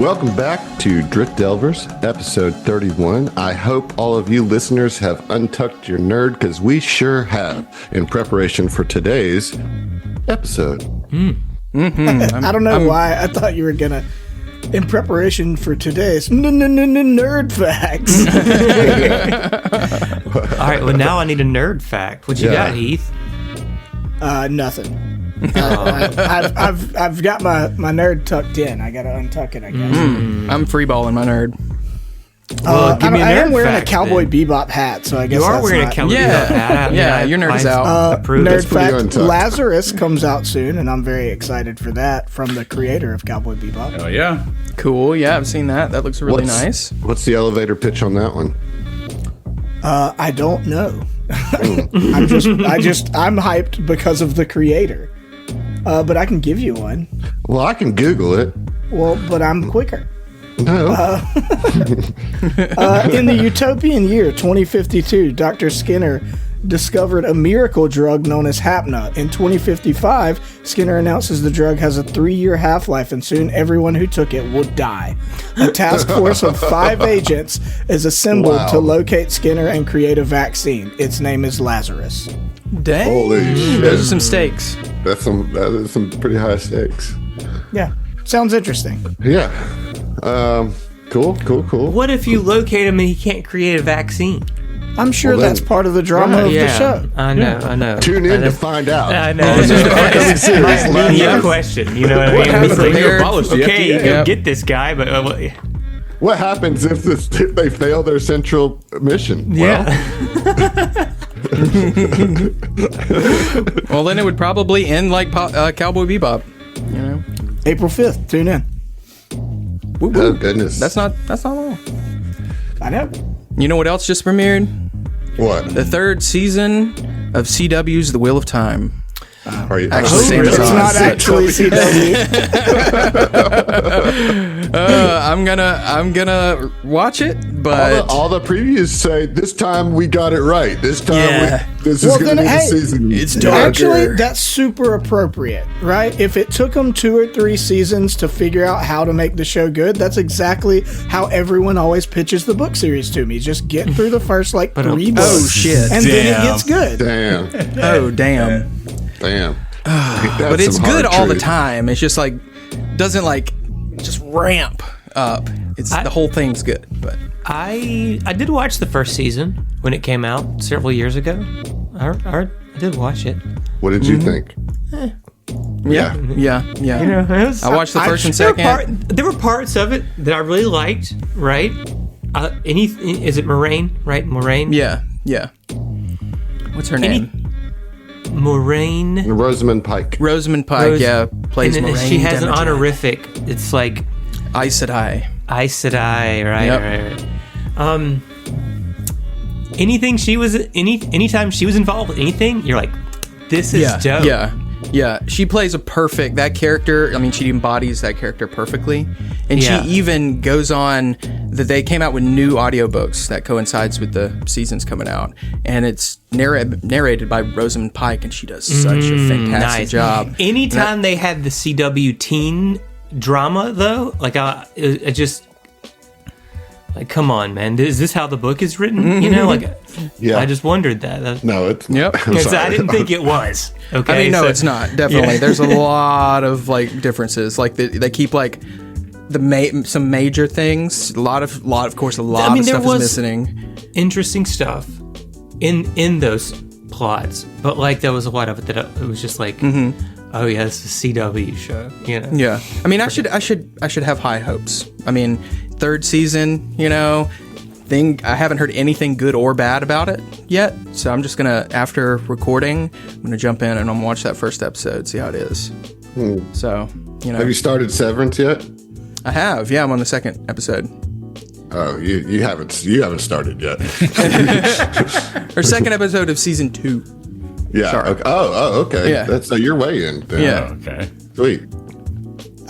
Welcome back to Drift Delvers, episode 31. I hope all of you listeners have untucked your nerd, because we sure have, in preparation for today's episode. I don't know why I thought you were going to, in preparation for today's nerd facts. All right, well, now I need a nerd fact. What you got, Heath? Nothing. I've got my nerd tucked in. I gotta untuck it, I guess. I'm freeballing my nerd. Well, give me a nerd I am wearing fact, a Cowboy then. Bebop hat, so I guess You are that's wearing not... a Cowboy Bebop hat. Yeah, your nerd is out. Nerd fact, untucked. Lazarus comes out soon, and I'm very excited for that, from the creator of Cowboy Bebop. Oh yeah, Cool. Yeah, I've seen that. That looks really nice. What's the elevator pitch on that one? I don't know. I'm hyped because of the creator. But I can give you one. Well, I can Google it. Well, but I'm quicker. No. In the utopian year 2052, Dr. Skinner discovered a miracle drug known as Hapna. In 2055, Skinner announces the drug has a 3-year half-life, and soon everyone who took it will die. A task force of 5 agents is assembled to locate Skinner and create a vaccine. Its name is Lazarus. Dang. Holy shit. Those are some stakes. That is some pretty high stakes. Yeah, sounds interesting. Yeah. Cool. What if you locate him and he can't create a vaccine? I'm sure Well, then- that's part of the drama of the show. I know. Tune in to find out. I know. It's just an upcoming series. Media question. You know what I mean? happens It's if like, you abolish the okay, you FDA? can get this guy, but What happens if they fail their central mission? Well, then it would probably end like Cowboy Bebop. You know. April 5th, tune in. Woo Oh, woo. goodness. That's not all. I know. You know what else just premiered? What? The 3rd season of CW's The Wheel of Time. Are you Actually, same It's time. not actually CW. I'm gonna watch it, but all the previews say this time we got it right. This time this is Well, going to then, be the hey, season. it's darker. Actually, that's super appropriate, right? If it took them 2 or 3 seasons to figure out how to make the show good, that's exactly how everyone always pitches the book series to me. Just get through the first 3 books. Oh shit! And then it gets good. Damn. Oh damn! But it's good all the time. It's just like doesn't like just ramp up. It's the whole thing's good. But I did watch the first season when it came out several years ago. I did watch it. What did you think? yeah. You know, I watched the first and second. There were parts of it that I really liked. Right? Is it Moraine? Right, Moraine. Yeah. What's her name? Moraine. Rosamund Pike. Rosamund Pike. Plays and Moraine. she has an Demeter. honorific. It's like Aes Sedai. Aes Sedai, right? Yep. Right. Anything she was anytime she was involved with anything, you're like, this is dope. Yeah. She plays that character. I mean, she embodies that character perfectly. And she even goes on that they came out with new audiobooks that coincides with the seasons coming out. And it's narrated by Rosamund Pike, and she does such a fantastic job. Anytime they had the CW teen drama, though, like it just. Like, come on, man! Is this how the book is written? You know, like, I just wondered that. No, it's Yep. I didn't think it was. Okay, I mean, no, it's not. Definitely, there's a lot of like differences. Like they keep like some major things. A lot of stuff is missing. Interesting stuff in those plots, but like there was a lot of it that it was just like, oh yeah, it's a CW show. You know? Yeah. I mean, I should have high hopes. I mean, 3rd season, you know, I haven't heard anything good or bad about it yet. So I'm just gonna, after recording, I'm gonna jump in and I'm gonna watch that first episode, see how it is. So, you know. Have you started Severance yet? I have. Yeah, I'm on the 2nd episode. Oh, you haven't started yet. Or 2nd episode of season 2. Yeah. Sorry. Okay. Oh, okay. Yeah. So you're way in. Then. Yeah. Okay. Sweet.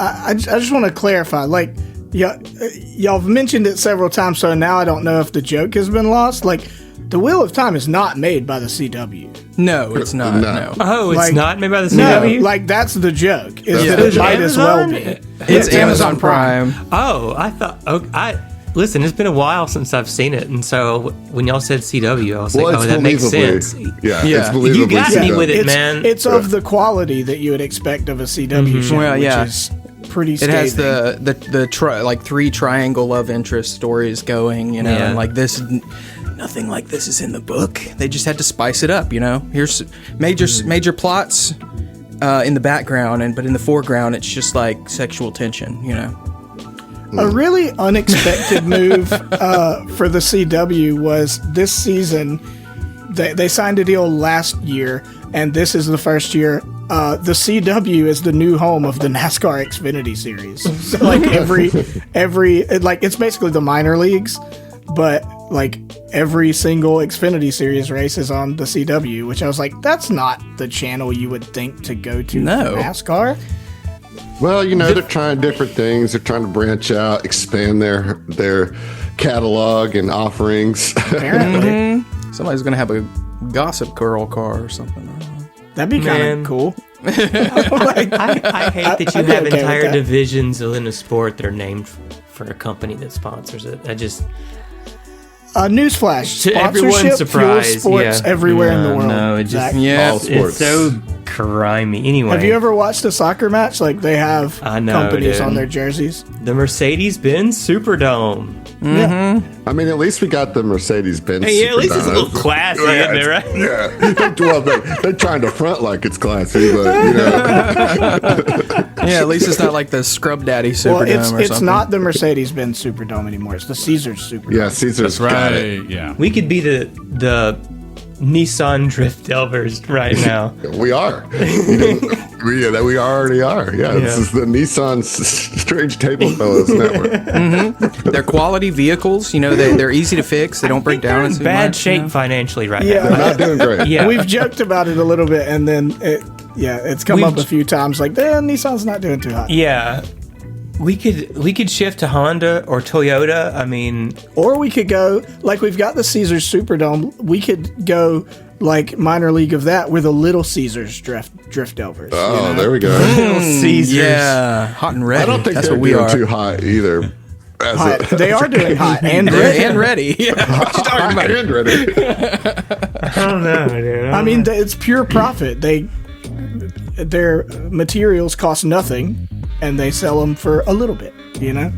I just want to clarify, like, y'all have mentioned it several times, so now I don't know if the joke has been lost. Like, The Wheel of Time is not made by the CW. No, it's not. No. Oh, it's Like, not made by the No, CW? like that's the joke. Is That's that the it joke. might as well Amazon? be. It's Amazon Prime. Oh, I thought. Listen, it's been a while since I've seen it, and so when y'all said CW, I was like, it's oh, that makes believably- sense. Yeah, Yeah. it's believably You got me CW. with it, It's, man. it's of the quality that you would expect of a CW show, Well, yeah. which is pretty It scathing. has the 3 triangle love interest stories going, you know, Yeah. and like this, nothing like this is in the book. They just had to spice it up, you know. Here's major plots in the background, but in the foreground, it's just like sexual tension, you know. A really unexpected move for the CW was this season. They signed a deal last year, and this is the first year. The CW is the new home of the NASCAR Xfinity series. So like it's basically the minor leagues, but like every single Xfinity series race is on the CW, which I was like, that's not the channel you would think to go to No. for NASCAR. Well, you know, they're trying different things. They're trying to branch out, expand their catalog and offerings. Apparently, Somebody's gonna have a Gossip Girl car or something. that'd be kind Man. of cool. I hate that you I'd be have okay with entire that. divisions in a sport that are named for a company that sponsors it. Newsflash: To everyone's sponsorship fuels surprise, sports yeah. everywhere in the world. No, it just Zach. Yeah. All sports. it's so grimy. Anyway, Have you ever watched a soccer match? Like they have I know, companies dude. on their jerseys. the Mercedes-Benz Superdome? Yeah. I mean, at least we got the Mercedes-Benz. Hey, yeah, at least it's a little Superdome. classy, Yeah, isn't it, right? Yeah. Well, they're trying to front like it's classy, but, you know. Yeah, at least it's not like the Scrub Daddy Well, Superdome or it's something. not the Mercedes-Benz Superdome anymore. It's the Caesars Superdome. Yeah, Caesar's got it. Right. Yeah. We could be the Nissan Drift Delvers right now. We are. We already are. Yeah, this is the Nissan Strange Table Fellows Network. They're quality vehicles. You know, they're easy to fix. They don't break They're down in too bad much, shape you know? financially right Yeah. now. They're not doing great. Yeah, We've joked about it a little bit, and then it's come up a few times. Like, Nissan's not doing too hot. yeah. We could shift to Honda or Toyota. I mean, Or we could go like we've got the Caesars Superdome. We could go like minor league of that with a Little Caesars Drift Delvers. Oh, there we go. Little Caesars. Yeah, hot and ready. I don't think That's they're what we doing are. too hot either. They are doing hot and ready. And ready. Yeah. What you talking about? And ready. I don't know, dude. I mean, it's pure profit. Their materials cost nothing, and they sell them for a little bit. You know.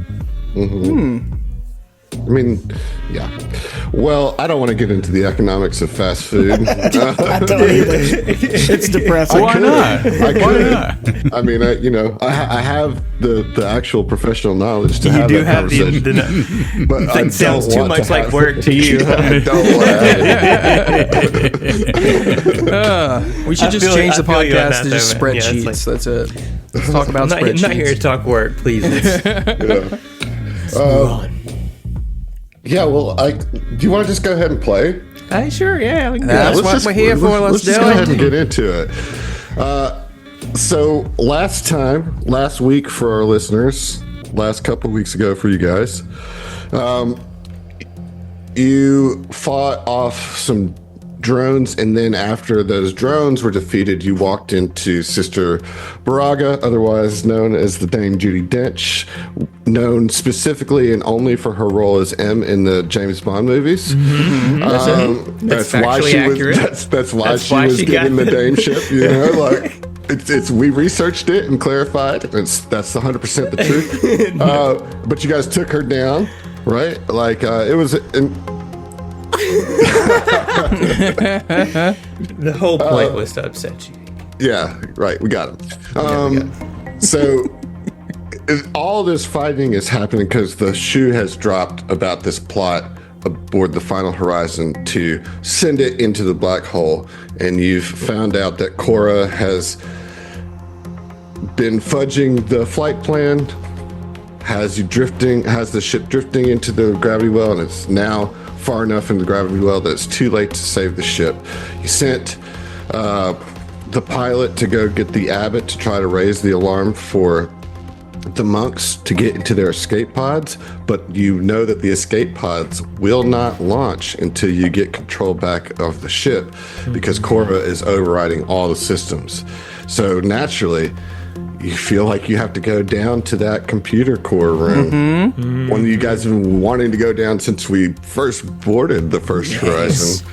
I mean, yeah. Well, I don't want to get into the economics of fast food. I don't either. It's depressing. Why not? I could. I mean, I have the actual professional knowledge to you have do that have conversation. But I That sounds don't too want much to like have work it. to you. Yeah, I don't want to have it. We should I just feel- change the I feel you on podcast that to just though, man. Yeah, spreadsheets. it's That's it. Let's talk about I'm spreadsheets. not here to talk work, please. Yeah, well, do you want to just go ahead and play? Sure, yeah. We can That's what we're here for. Let's do just go ahead it. and get into it. So last week for our listeners, last couple weeks ago for you guys, you fought off some drones, and then after those drones were defeated, you walked into Sister Baraga, otherwise known as the Dame Judi Dench, known specifically and only for her role as M in the James Bond movies. That's why factually she accurate. was. That's why That's she why was she given got the Dame ship. You know, like. It's we researched it and clarified. That's 100% the truth. But you guys took her down, right? Like it was. The whole point was to upset you. Yeah, right. We got him. So all this fighting is happening because the shoe has dropped about this plot aboard the Final Horizon to send it into the black hole, and you've found out that Cora has been fudging the flight plan, has the ship drifting into the gravity well, and it's now far enough in the gravity well that it's too late to save the ship. You sent the pilot to go get the Abbott to try to raise the alarm for the monks to get into their escape pods, but you know that the escape pods will not launch until you get control back of the ship, because Cora is overriding all the systems. So naturally, you feel like you have to go down to that computer core room. One of you guys have been wanting to go down since we first boarded the first Horizon.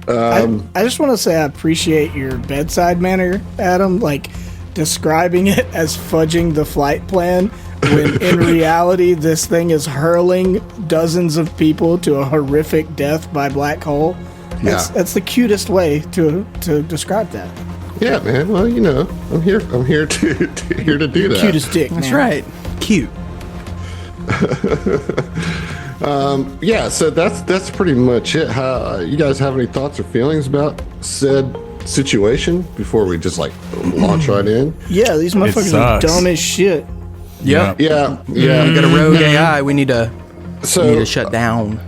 I just want to say I appreciate your bedside manner, Adam, like describing it as fudging the flight plan, when in reality this thing is hurling dozens of people to a horrific death by black hole. That's the cutest way to describe that. Yeah, man. Well, you know, I'm here to do that. Cutest dick, man. That's right. Cute. Yeah, so that's pretty much it. How you guys have any thoughts or feelings about said situation before we just like launch right in? Yeah, these motherfuckers are dumb as shit. Yep. Yeah. We got a rogue AI. We need to shut down.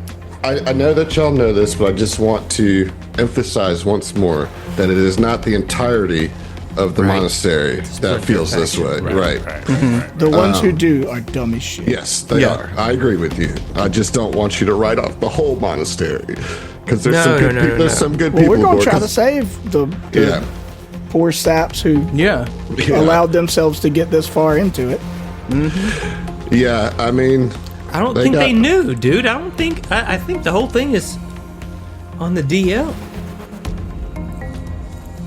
I know that y'all know this, but I just want to emphasize once more that it is not the entirety of the monastery that feels this way. Right. The ones who do are dumb as shit. Yes, they are. I agree with you. I just don't want you to write off the whole monastery, because there's some good people. Well, we're going to try aboard, to save the poor saps who allowed themselves to get this far into it. Yeah, I mean, I don't think they knew, dude. I think the whole thing is on the DL.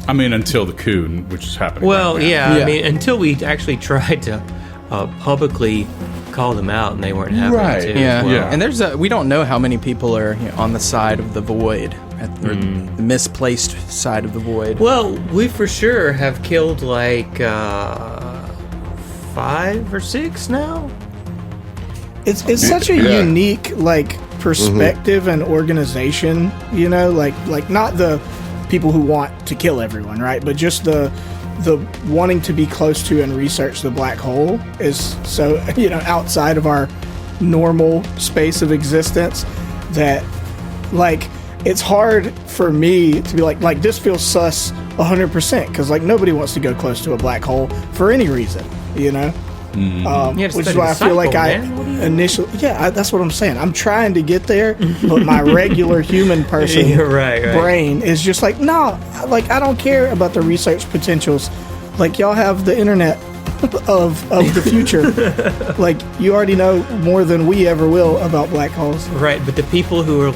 I mean, until the coup, which is happening. Well, right now. yeah, I mean, until we actually tried to publicly call them out, and they weren't having it too. Yeah. As well. And we don't know how many people are on the side of the void, or the misplaced side of the void. Well, we for sure have killed like 5 or 6 now. It's such a unique perspective and organization, you know, like not the people who want to kill everyone, right? But just the wanting to be close to and research the black hole is so, you know, outside of our normal space of existence that it's hard for me to be like this feels sus 100%, because nobody wants to go close to a black hole for any reason, you know. Which is why I feel like initially, that's what I'm saying. I'm trying to get there, but my regular human person brain is just no, I don't care about the research potentials. Y'all have the internet of the future. You already know more than we ever will about black holes. Right, but the people who are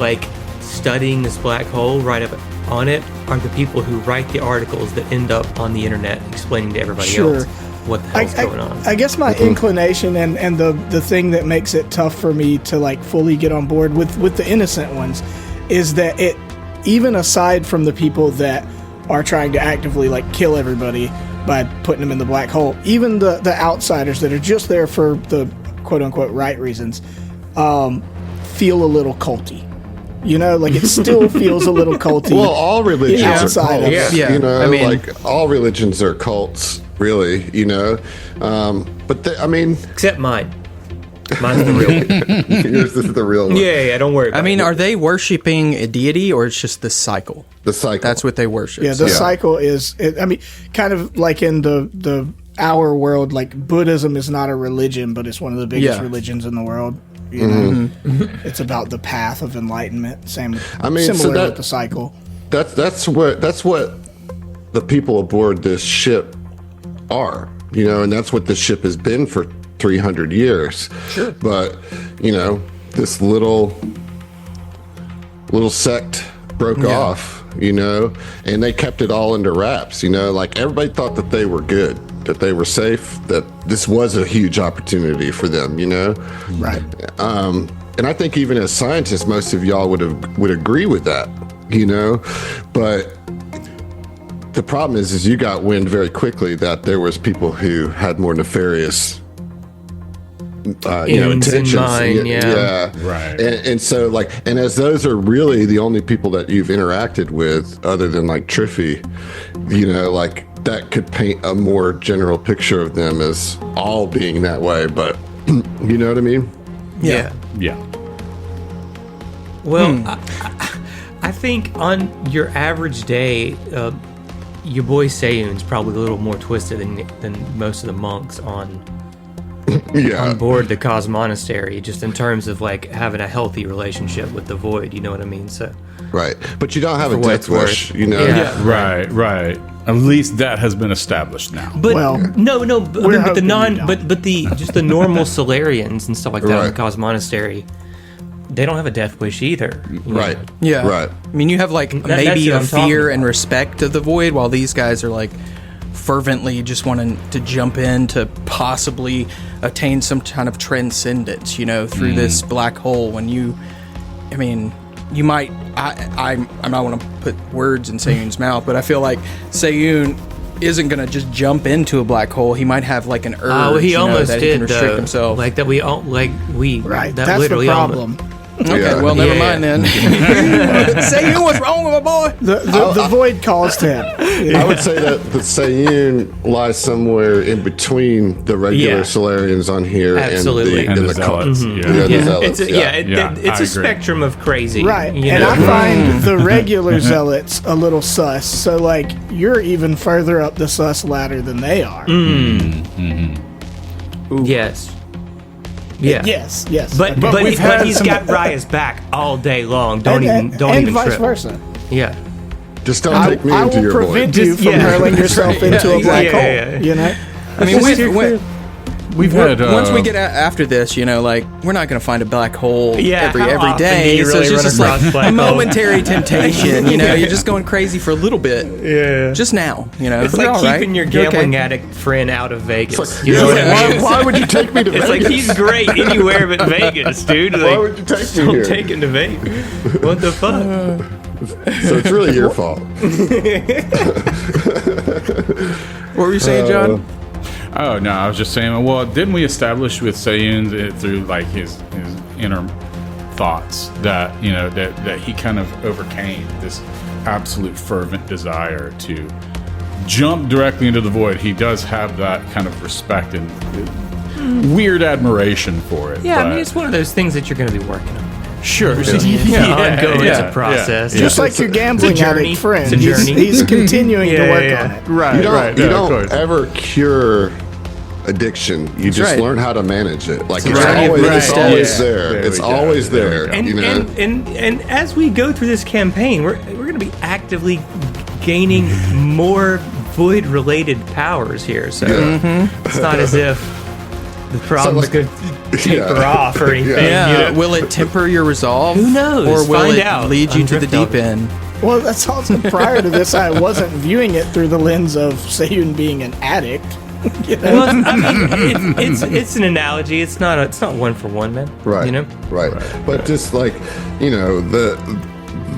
studying this black hole right up on it are the people who write the articles that end up on the internet explaining to everybody else what the hell's going on. I guess my inclination and the thing that makes it tough for me to fully get on board with the innocent ones is that it, even aside from the people that are trying to actively kill everybody by putting them in the black hole, even the outsiders that are just there for the quote unquote right reasons feel a little culty. You know, it still feels a little culty. Well, all religions are cults. Yeah. You know, I mean, all religions are cults, really, you know. Except mine. Mine's the real one. Yours is the real one. Yeah, don't worry about it. Are they worshiping a deity, or it's just the cycle? The cycle. That's what they worship. Yeah, the cycle is, kind of like in our world, Buddhism is not a religion, but it's one of the biggest religions in the world. You know, it's about the path of enlightenment. Similar with the cycle. That's what the people aboard this ship are, you know, and that's what the ship has been for 300 years. Sure. But, you know, this little sect broke off, you know, and they kept it all under wraps, you know, everybody thought that they were good, that they were safe, that this was a huge opportunity for them, you know? Right. And I think even as scientists, most of y'all would agree with that, you know? But the problem is you got wind very quickly that there was people who had more nefarious intentions. In mind, Right. And so and as those are really the only people that you've interacted with other than Triffy, you know, that could paint a more general picture of them as all being that way, but you know what I mean? Yeah. Well, I think on your average day, your boy Sayun's probably a little more twisted than most of the monks on on board the Cos Monastery, just in terms of like having a healthy relationship with the Void. You know what I mean? So Right, but you don't have a what death it's worth. wish, you know. Yeah. Right. At least that has been established now. But Well, no, I mean, but the hoping non, you don't. but the just the normal Solarians and stuff like that in the Right. Cos Monastery, they don't have a death wish either. you Right. know? Yeah. Right. I mean, you have like that's maybe what a I'm talking fear about. and respect of the Void, while these guys are like fervently just wanting to jump in to possibly attain some kind of transcendence, you know, through this black hole. When you, I mean, you might, I'm not want to put words in Sayun's mouth, but I feel like Sayun isn't going to just jump into a black hole. He might have like an urge. Oh, he you know, almost that did he can restrict though. himself. Like that, we all like we Right. That That's the literally problem. Okay, Yeah. well, never Yeah. mind then. Sayun, what's wrong with my boy? The Void calls to him. I would say that the Sayun lies somewhere in between the regular Yeah. Solarians on here Absolutely. and And the the cult. zealots. Yeah, Yeah. the Yeah, zealots, it's yeah. it's I a agree. spectrum of crazy, Right. You And know? I find the regular zealots a little sus. So, like, you're even further up the sus ladder than they are. yes, yeah, Yes. But we've had he's some- got Raya's back all day long. Don't and even vice trip. versa. Yeah. Just don't I take me will into your prevent void. you from yeah. hurling yourself Right. into Yeah, a black exactly. hole. Yeah, yeah. You know. I mean, We've had once we get after this, you know, like we're not going to find a black hole Yeah, every how often do day. you So really it's run just across like black a holes? momentary temptation. You know, you're just going crazy for a little bit. Yeah. Just now, you know. It's You're like all right. keeping your You're okay. gambling addict friend out of Vegas. Like, you know what I why, mean? why would you take me to It's Vegas? like he's great anywhere but Vegas, dude. Like, Why would you take me don't here? take him to Vegas. What the fuck? So it's really your fault. What were you saying, John? Oh no, I was just saying. Well, didn't we establish with Sayun through like his inner thoughts that that he kind of overcame this absolute fervent desire to jump directly into the void? He does have that kind of respect and weird admiration for it. Yeah, I but- mean, it's one of those things that you're going to be working on. sure. Ongoing. It's yeah, a process. yeah. Just like your gambling journey. addict friend. It's a journey. He's continuing to Yeah, work yeah. on it. Right, You don't, right. you yeah, of don't course. ever cure addiction. You just right. learn how to manage it. Like it's Right, always, right. it's always Yeah. there. There It's we go. always There we there. go. And, You know. and as we go through this campaign, we're going to be actively gaining more void-related powers here. So it's not as if the problem's like- going to taper off or anything. Yeah. you Yeah. know? Will it temper your resolve? Who knows? Or will Find it out lead you on to the Drift deep Delver. end? Well, that's also prior to this. I wasn't viewing it through the lens of Sayun being an addict. You know? Well, I mean, it's an analogy. It's not one for one, man. Right. You know. Right. But just like,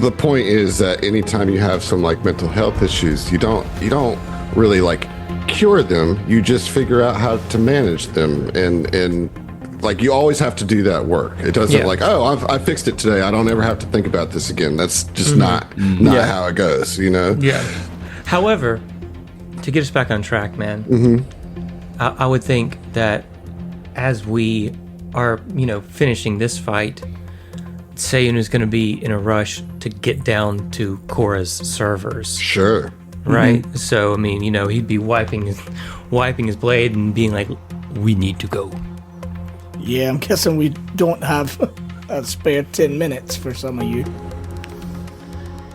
the point is that anytime you have some like mental health issues, you don't really like cure them. You just figure out how to manage them, and like you always have to do that work. It doesn't Yeah. like, oh, I fixed it today. I don't ever have to think about this again. That's just not how it goes. You know. Yeah. However, to get us back on track, man, I would think that as we are, finishing this fight, Sayun is going to be in a rush to get down to Cora's servers, Sure. right? So, I mean, he'd be wiping his blade and being like, "We need to go." Yeah, I'm guessing we don't have a spare 10 minutes for some of you.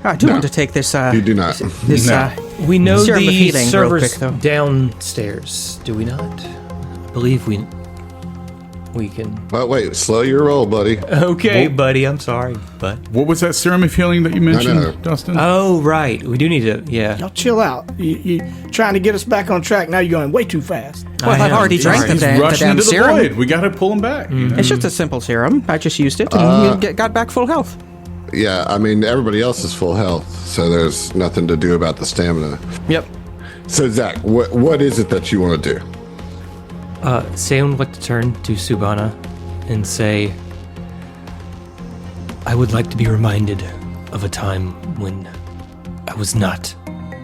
I do want to take this. You do not. This. No. We know Serum of the healing real servers quick, though. downstairs, do we not? I believe we can. But wait, slow your roll, buddy. Okay, buddy, I'm sorry, but. What was that serum of healing that you know. mentioned, Dustin? Oh, right. We do need to, yeah. Y'all chill out. You trying to get us back on track. Now you're going way too fast. Well, I I've know, already I'm drank sorry. the, He's the rushing damn into the serum. void. We got to pull him back. you know? It's just a simple serum. I just used it and you got back full health. Yeah, I mean, everybody else is full health, so there's nothing to do about the stamina. Yep. So, Zach, what is it that you want to do? Sayun would like to turn to Subhana and say, I would like to be reminded of a time when I was not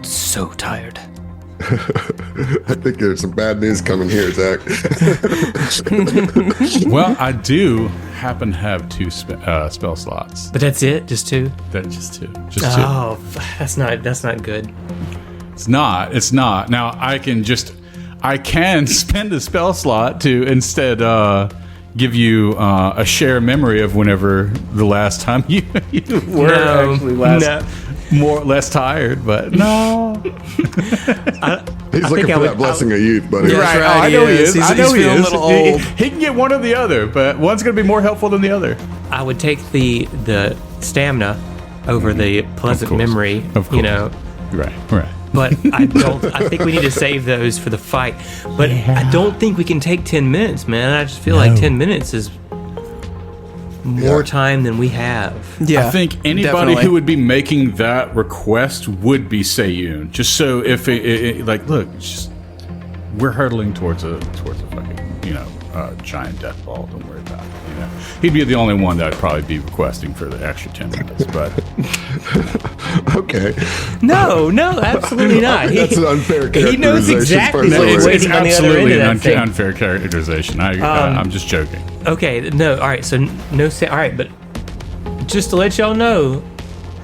so tired. I think there's some bad news coming here, Zach. Well, I do happen to have two spell slots. But that's it? Just two? That just two. Just Oh, that's not good. two. It's not. Now I can just I can spend a spell slot to instead give you a share memory of whenever the last time you were actually less tired, but no. He's looking for that blessing of youth, buddy. Yeah, Right. right, I know he is. He's I know he feeling is. a little old. He can get one or the other, but one's going to be more helpful than the other. I would take the stamina over the pleasant memory, Of course. you know. Right. But I think we need to save those for the fight. But I don't think we can take 10 minutes, man. I just feel like 10 minutes is more time than we have. Yeah, I think anybody definitely. who would be making that request would be Seiyun. Just so if look, it's just, we're hurtling towards a fucking giant death ball. Don't worry about it. You know, he'd be the only one that would probably be requesting for the extra 10 minutes. But Okay. No, absolutely not. That's an unfair characterization. He knows exactly personally. what he's it's waiting on the other absolutely end of an that thing. unfair characterization. I'm just joking. Okay, no, all right, so all right, but just to let y'all know,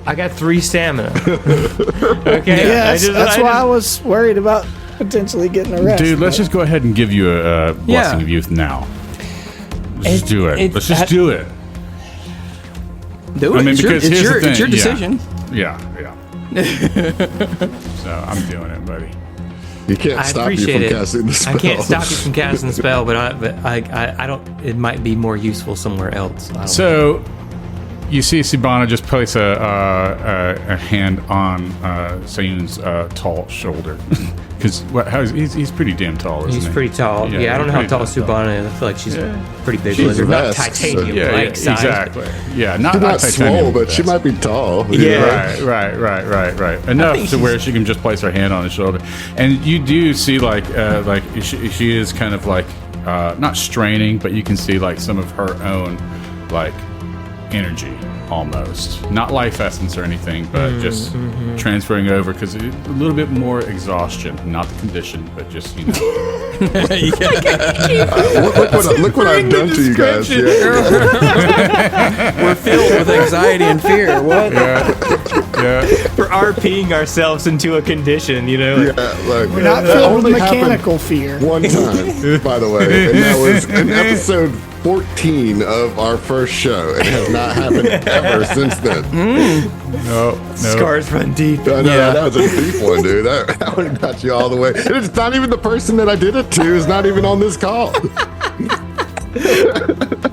I got 3 stamina. Okay? Yes, that's why I was worried about potentially getting arrested. Dude, let's just go ahead and give you a blessing of youth now. Let's just do it. Let's just do it. Do it. I mean, because here's the thing. It's your decision. Yeah. So I'm doing it, buddy. You can't I stop you appreciate from it. casting the spell. I can't stop you from casting the spell, but I don't. It might be more useful somewhere else. I don't know. So you see Sibana just place a hand on Seiyun's tall shoulder. Because he's pretty damn tall, isn't he? He's pretty tall. Yeah, I don't know how pretty tall damn tall. Subana is. I feel like she's pretty big. She's Not vast, titanium, Yeah, like size. exactly. Yeah, not She's not titanium, swole, but she might be tall. Yeah. Right. Enough to where she can just place her hand on his shoulder, and you do see like she is kind of like not straining, but you can see like some of her own like energy, almost not life essence or anything, but just transferring over because a little bit more exhaustion, not the condition, but just Look what I've done to you guys. Yeah. We're filled with anxiety and fear. What? Yeah. We're RPing ourselves into a condition, you know. Yeah, look, We're not that filled with only happened mechanical fear. one time, by the way, and that was in episode 14 of our first show. It has not happened ever since then. No. Scars run deep. I know, that was a deep one, dude. That one got you all the way. And it's not even the person that I did it to is not even on this call.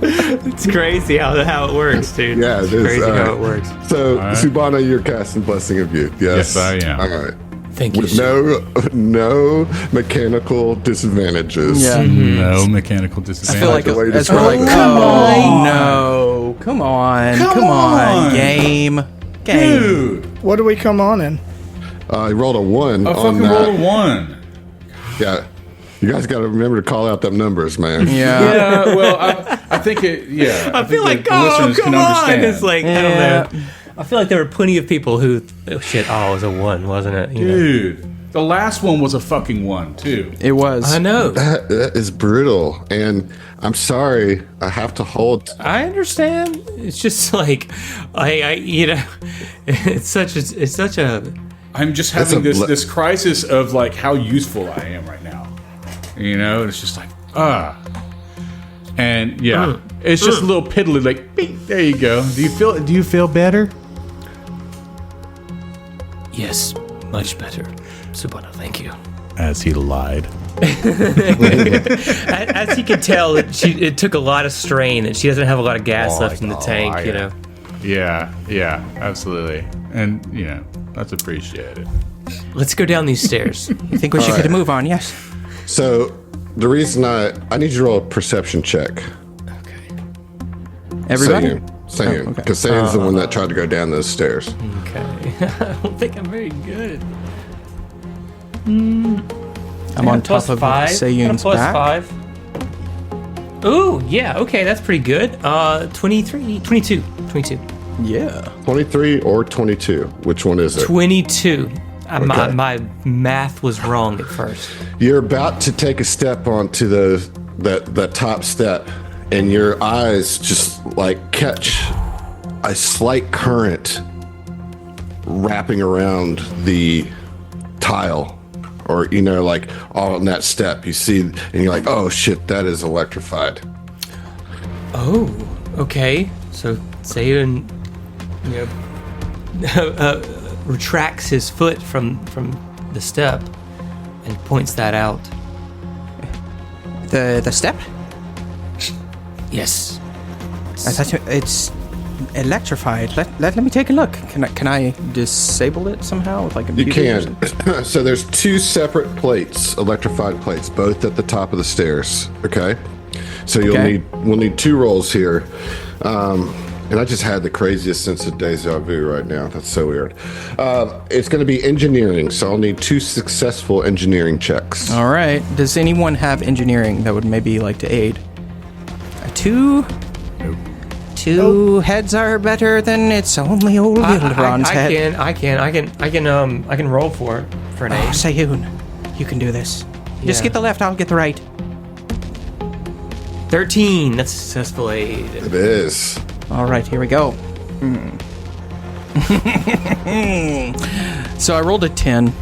It's crazy how it works, dude. Yeah, it it's is. crazy All how right. it works. So, right. Subana, you're casting Blessing of Youth. Yes, Yes, I am. All right. Thank you. With no mechanical disadvantages. Yeah. No mechanical I disadvantage. feel like the way to as we're describe like, it. oh no, come on, game. Dude, What do we come on in? I rolled a 1 I on fucking that. rolled a 1. Yeah. You guys got to remember to call out them numbers, man. Yeah. Yeah, well, I think it. Yeah, I feel think like, the listeners come can on. understand. It's like, I don't know. I feel like there were plenty of people who, it was a 1, wasn't it? You know? Dude, the last one was a fucking 1 too. It was. I know. That is brutal. And I'm sorry. I have to hold. I understand. It's just like, it's such a. I'm just That's having a this crisis of like how useful I am right now. You know, it's just like and yeah, it's just a little piddly like. Bing, there you go. Do you feel better? Yes, much better. Subana, thank you. As he lied. As you can tell, it took a lot of strain, and she doesn't have a lot of gas left in the tank, you know. Yeah, absolutely, and you know that's appreciated. Let's go down these stairs. I think we should get a move on. Yes. So the reason I need you to roll a perception check. Okay. Everybody. Saying. okay. Because Saying's the one that tried to go down those stairs. Okay. I don't think I'm very good. I'm on top of Seiyun's plus back. 5. Ooh, yeah, okay, that's pretty good. 22. Yeah. 23 or 22? Which one is it? 22. Okay. My math was wrong at first. You're about to take a step onto that top step, and your eyes just like catch a slight current wrapping around the tile or like on that step you see, and you're like, oh shit, that is electrified. Oh, okay. So Seyun, retracts his foot from the step and points that out. The step? Yes. I thought it's electrified. Let me take a look. Can I disable it somehow with like a You can. So there's two separate plates, electrified plates, both at the top of the stairs. Okay. So we'll need 2 rolls here. And I just had the craziest sense of deja vu right now. That's so weird. It's going to be engineering, so I'll need 2 successful engineering checks. All right. Does anyone have engineering that would maybe like to aid? 2. Nope. 2 heads are better than it's only old Hildebrand's head. I can roll for an aid. Seyun, you can do this. Just Yeah. get the left, I'll get the right. 13. That's a successful aid. It is. All right, here we go. So I rolled a 10.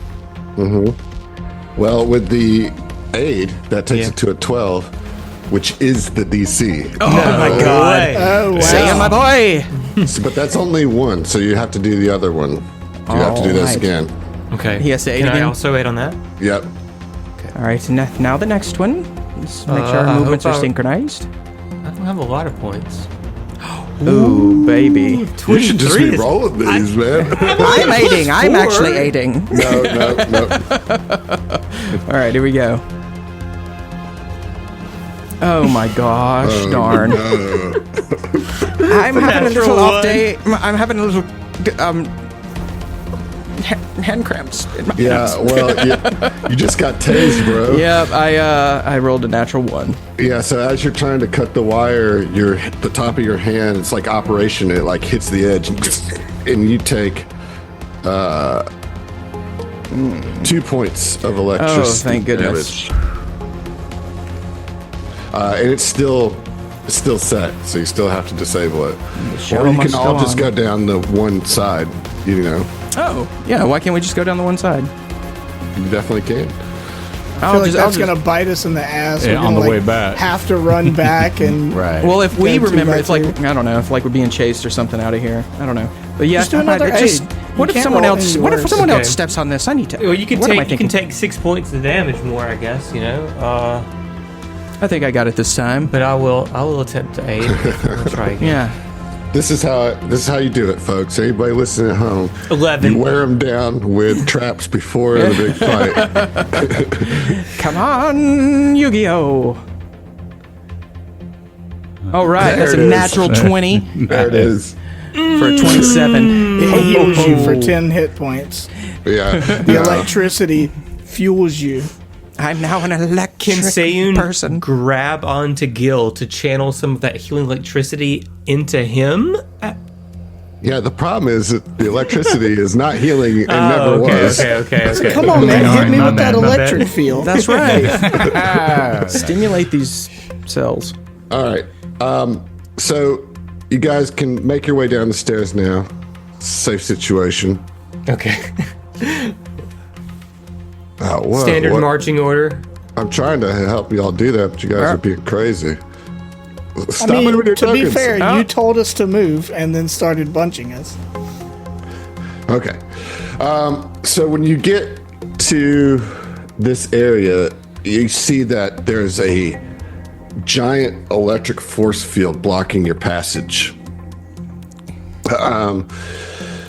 Well, with the aid, that takes it to a 12, which is the DC. Oh my god. Oh, wow. Seyun, my boy. But that's only 1, so you have to do the other one. You have to do this Alright. again. Okay. He has to aid Can I again? also aid on that? Yep. All right, now the next one. Let's make sure I our movements hope are I- synchronized. I don't have a lot of points. Ooh, baby. You should just 23 be is- rolling these, man. I'm aiding. I'm actually aiding. No. All right, here we go. Oh my gosh, darn. I'm having a little off day. I'm having a little hand cramps in my hands. Yeah, well, you just got tased, bro. Yep, I rolled a natural 1. Yeah, so as you're trying to cut the wire, the top of your hand, it's like operation, it like hits the edge, and you take 2 points of electricity. Oh, thank goodness. damage. And it's still set, so you still have to disable it. show Or you must can all go just on. go down the one side, Oh, yeah, why can't we just go down the one side? You definitely can. I feel like that's going to bite us in the ass. Yeah, We're on gonna, the way back. have to run back and Right. Well, if we Go 2 remember, by it's like, 2. I don't know, if like we're being chased or something out of here. I don't know. But yeah, Just do another it just- aid. What You if can't someone roll else? any What if worse. someone Okay. else steps on this? I need to. Well, you can what am I take 6 thinking? points of damage more, I guess. I think I got it this time. But I will attempt to aid. I'll try again. Yeah. This is how you do it, folks. Anybody listening at home, 11. you wear them down with traps before the big fight. Come on, Yu-Gi-Oh! All right, There that's a it is. natural 20 There it is. for a 27. it heals you for 10 hit points. Yeah. The electricity fuels you. I'm now an Can electric Seyun person. grab onto Gil to channel some of that healing electricity into him? Yeah, the problem is that the electricity is not healing and never okay, was. okay. Come on, man. Hit me my with that bad, my bad. electric field. That's right. Stimulate these cells. All right. So you guys can make your way down the stairs now. Safe situation. Okay. Oh, what? Standard what? marching order. I'm trying to help y'all do that, but you guys are being crazy. Stop I it mean, with your to be tokens. fair, Oh. you told us to move and then started bunching us. Okay. So when you get to this area, you see that there's a giant electric force field blocking your passage.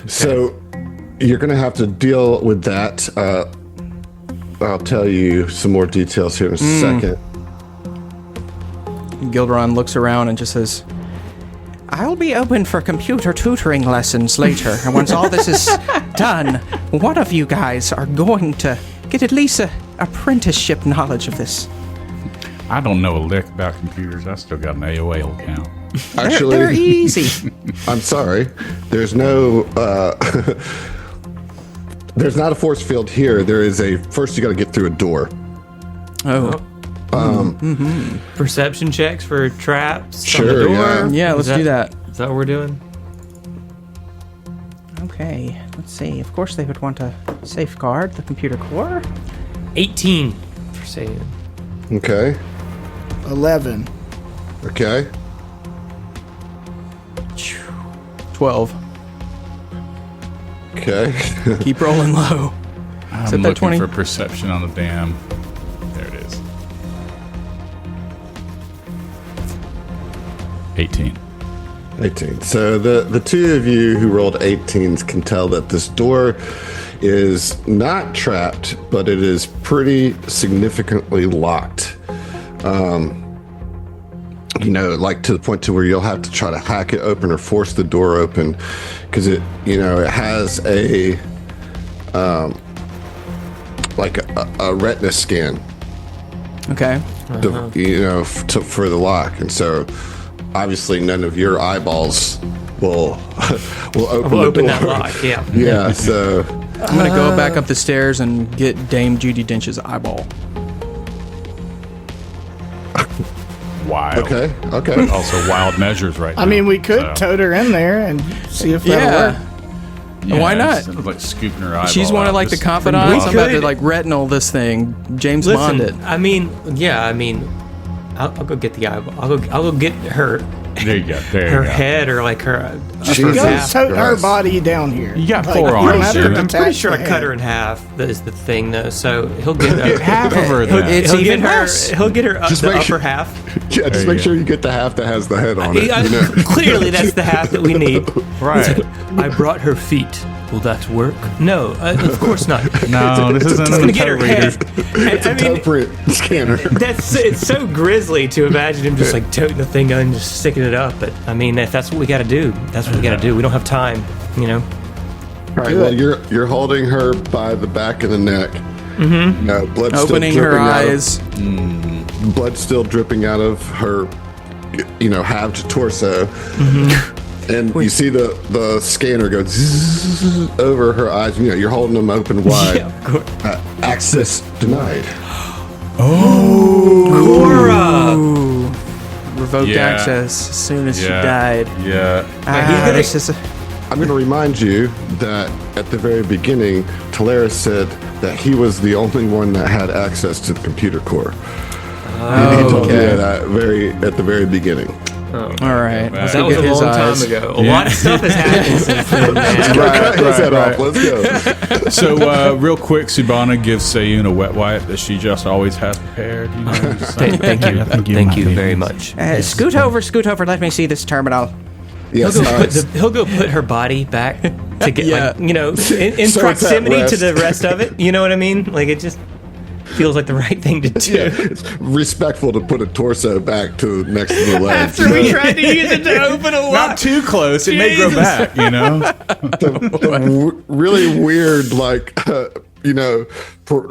So you're going to have to deal with that. I'll tell you some more details here in a second. Gilderon looks around and just says, I'll be open for computer tutoring lessons later. And once all this is done, one of you guys are going to get at least a apprenticeship knowledge of this. I don't know a lick about computers. I still got an AOL account. Actually, They're easy. I'm sorry. There's no. There's not a force field here. There is a. First, you got to get through a door. Oh, Perception checks for traps. Sure, on the door. yeah. yeah, let's do that. Is that what we're doing? Okay, let's see. Of course, they would want to safeguard the computer core. 18 for Sayun. Okay. 11. Okay. 12. Okay. Keep rolling low. I'm Is that that looking 20? for perception on the dam. There it is. 18. 18. So the two of you who rolled 18s can tell that this door is not trapped, but it is pretty significantly locked. Like to the point to where you'll have to try to hack it open or force the door open, because it has a retina scan. Okay. For the lock, and so obviously none of your eyeballs will open We'll the open door. that lock, yeah. Yeah, so I'm going to go back up the stairs and get Dame Judi Dench's eyeball. Wild. okay. But also wild measures right now. I mean, we could so. tote her in there and see if that'll Yeah. work. Why not? Instead of, like scooping her eyeball She's one of out, like the just- confidants. I'm about to could. like retinal this thing. James Bond it. Listen, I'll go get the eyeball. I'll go get her There you go. There her you go. head or like her Jesus upper Go half. tote her Christ. body down here. You got Like, 4 you don't arms, have to dude. I'm pretty detach sure I the cut head. her in half. That is the thing, though. So he'll get Get half of her then. It's he'll even get her. less. He'll get her up Just the make upper sure- half. Yeah, just There make you sure you get the half that has the head on it. Clearly, that's the half that we need. Right. I brought her feet. Will that work? No, of course not. No, this isn't It's a gonna get her toe reader. head. It's a toe print scanner. It's so grisly to imagine him just like toting the thing and just sticking it up. But I mean, if that's what we got to do, that's what we got to do. We don't have time, All right, well, you're holding her by the back of the neck. Mm-hmm. Blood Opening still her dripping eyes. Blood still dripping out of her, halved torso. And you see the scanner go zzz over her eyes. You're holding them open wide. Yeah, of course. Access denied. Cora. Revoked Yeah. access as soon as she Yeah. died. Yeah. This is I'm going to remind you that at the very beginning, Talaris said that he was the only one that had access to the computer core. He told you okay. that at the very beginning. all right. That That was a Get his long eyes. time ago. A lot of stuff has happened since then, man. Cut his head right. off. Let's go. So, real quick, Subana gives Sayun a wet wipe that she just always has prepared. Just Thank you. Thank you very much. Scoot over. Let me see this terminal. Yes, He'll go put her body back to get, Yeah. in So it's at proximity to rest. the rest of it. You know what I mean? Like, it just feels like the right thing to do. yeah, it's respectful to put a torso back to next to the leg. After we tried to use it to open a not lock. too close. It may grow Jesus. back, Really weird,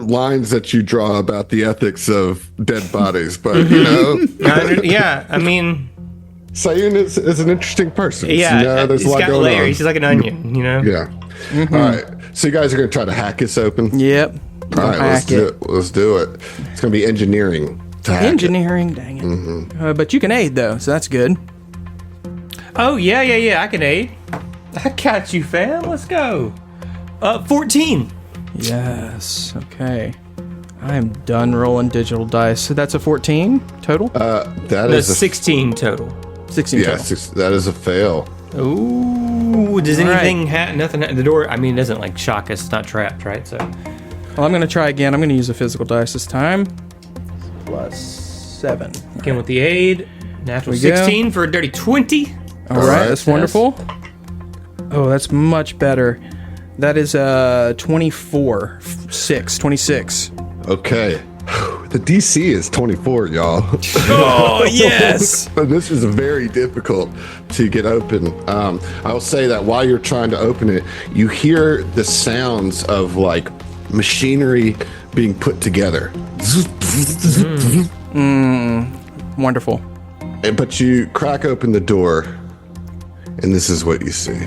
lines that you draw about the ethics of dead bodies. But, Yeah, I mean, Sayun is an interesting person. yeah, There's a he's lot got going layers. on. He's like an onion, Yeah. All right. So you guys are going to try to hack this open? Yep. All right, let's Hack do it. it. Let's do it. It's going to be engineering to hack it. Engineering, dang it. But you can aid though, so that's good. Oh, yeah, I can aid. I got you, fam. Let's go. 14. Yes. Okay. I am done rolling digital dice. So that's a 14 total. That That's is a 16 total. 16 total. that is a fail. Ooh, does All right. anything nothing, the door, I mean, it doesn't like shock us, it's not trapped, right? So, Well, I'm going to try again. I'm going to use a physical dice this time. Plus 7. again with the aid, natural We go. 16 for a dirty 20. All right, right. that's wonderful. Oh, that's much better. That is 24. 26. Okay. The DC is 24, y'all. Oh, yes. But this is very difficult to get open. I will say that while you're trying to open it, you hear the sounds of like machinery being put together. Wonderful. But you crack open the door, and this is what you see.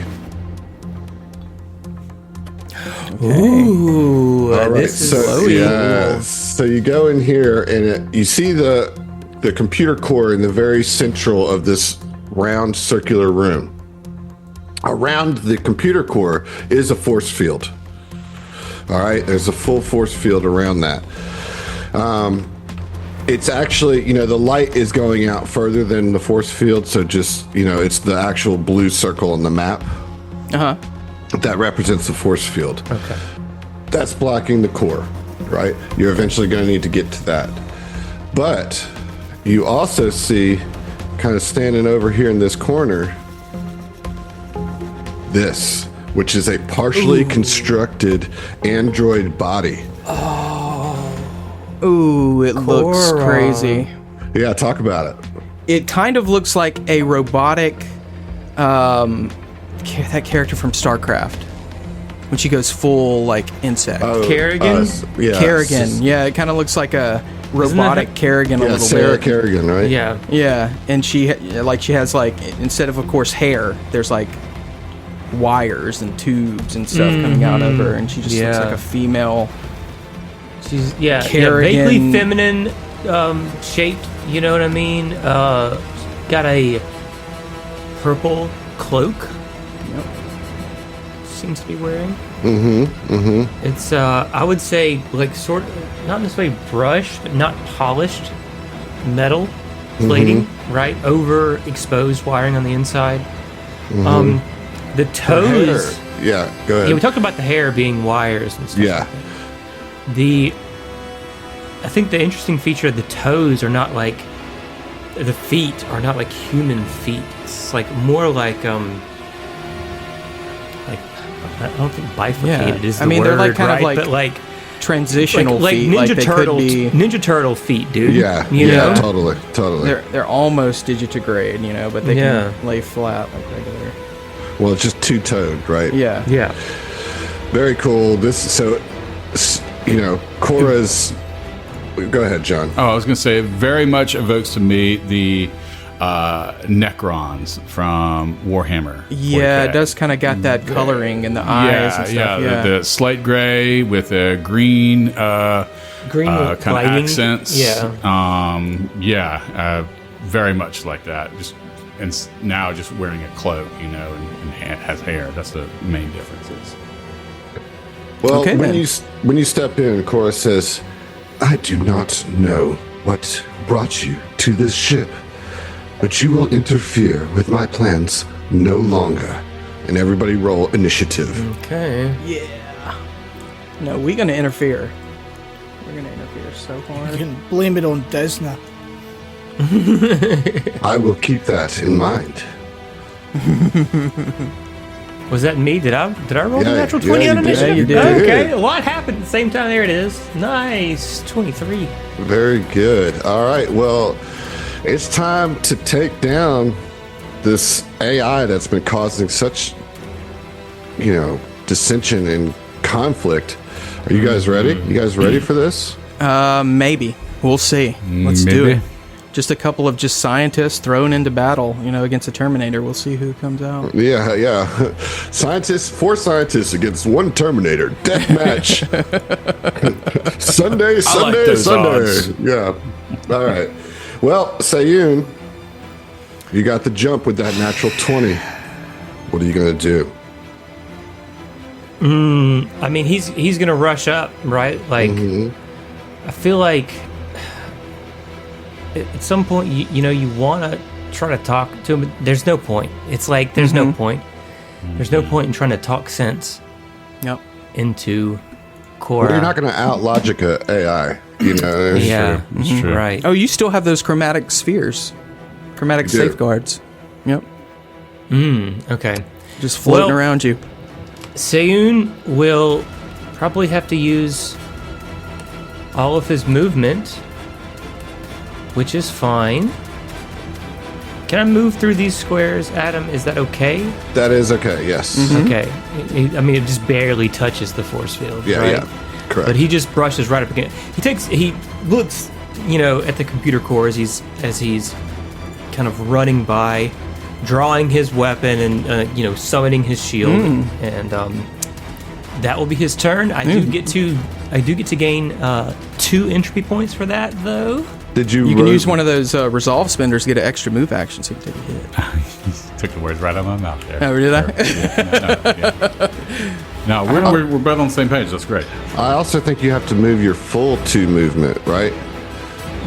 Ooh, All right, this is so flowy. yeah, so you go in here and you see the computer core in the very central of this round circular room. Around the computer core is a force field. All right, there's a full force field around that. It's actually, the light is going out further than the force field, so just, it's the actual blue circle on the map. That represents the force field. Okay. That's blocking the core, right? You're eventually going to need to get to that. But you also see, kind of standing over here in this corner, this, which is a partially constructed android body. Ooh, it looks Cora. crazy. Yeah, talk about it. It kind of looks like a robotic, that character from StarCraft. When she goes full, like, insect. Kerrigan? Yeah. Kerrigan. Yeah, it kind of looks like a robotic Kerrigan a Yeah, little Sarah bit. Kerrigan, right? Yeah. Yeah, and she has, like, instead of course, hair, there's, like, wires and tubes and stuff coming out of her, and she just looks like a female. She's Kerrigan. vaguely feminine shaped. You know what I mean? Got a purple cloak. Yep. Seems to be wearing. It's I would say like sort of not necessarily brushed, but not polished metal plating, right? Over exposed wiring on the inside. The toes. Yeah, go ahead. Yeah, we talked about the hair being wires and stuff. Yeah. I think the interesting feature of the toes are not like the feet are not like human feet. It's like more like I don't think bifurcated is the word. they're like kind right? of like, but like transitional like feet. Ninja Like they Turtle, could be. Ninja Turtle feet, dude. Yeah, you know? totally. They're almost digitigrade, but they Yeah. can lay flat like regular. Well, it's just two-toed, right? Yeah. Yeah. Very cool. Cora's... Go ahead, John. Oh, I was going to say, it very much evokes to me the Necrons from Warhammer. Yeah, 40K. it does kind of got that coloring in the eyes and stuff. Yeah, the slate gray with a green Green kind of lighting. accents. Yeah. Very much like that. Now just wearing a cloak, and has hair. That's the main differences. Well, Okay, when then. you step in, Cora says, "I do not know what brought you to this ship, but you will interfere with my plans no longer." And everybody roll initiative. Okay. No, we're gonna interfere. We're gonna interfere so You hard. can blame it on Desna. I will keep that in mind. Was that me? Did I roll Yeah, the natural yeah, 20 on you did. initiative? Yeah, you did. Okay. What happened at the same time? There it is. Nice. 23. Very good. All right. Well, it's time to take down this AI that's been causing such, dissension and conflict. Are you guys ready? You guys ready for this? Maybe we'll see. Let's do Maybe. it. Just a couple of scientists thrown into battle, against a Terminator. We'll see who comes out. Yeah. Four scientists against one Terminator. Death match. Sunday. those odds. Yeah. All right. Well, Sayun, you got the jump with that natural 20. What are you going to do? I mean, he's gonna rush up, right? Like, I feel like at some point, you want to try to talk to him. But there's no point. It's like there's no point. There's no point in trying to talk sense Yep. into Cora. Well, you're not going to out logic a AI. Yeah, It's true. right. Oh, you still have those chromatic spheres, chromatic do. safeguards. Yep. Okay. Just floating Well- around you. Sayun will probably have to use all of his movement, which is fine. Can I move through these squares, Adam? Is that okay? That is okay. Yes. Okay. It just barely touches the force field. Yeah. right? Yeah. Correct. But he just brushes right up against. He looks, at the computer core as he's kind of running by, drawing his weapon and summoning his shield, and that will be his turn. I do get to gain 2 entropy points for that, though. Did you? You can use one of those resolve spenders to get an extra move action so you can take a hit. Took the words right out of my mouth there. Oh, did I? Yeah, no, yeah. No, we're both on the same page. That's great. I also think you have to move your full 2 movement, right?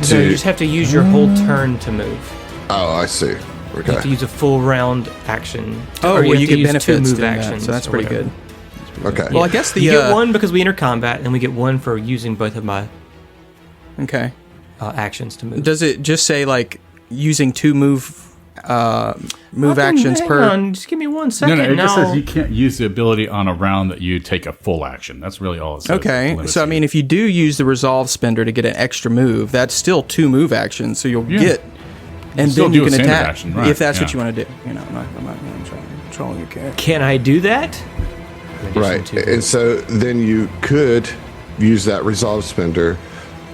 So you just have to use your whole turn to move. Oh, I see. You Okay. have to use a full round action. Oh, Or well, have you to get use benefits 2 move doing that, actions. so that's or pretty whatever. good. Okay. Well, I guess the You get 1 because we enter combat, and we get 1 for using both of my Okay. actions to move. Does it just say like using 2 move actions Hang per? on, just give me 1 second. No, it just Now- says you can't use the ability on a round that you take a full action. That's really all it says. Okay, Limits so I you. mean, if you do use the resolve spender to get an extra move, that's still 2 move actions. So you'll get, and still then do you a can standard attack action, right, if that's what yeah. you want to do. You know, I'm not trying to control your character. Can I do that? In addition Right. to- And so then you could use that resolve spender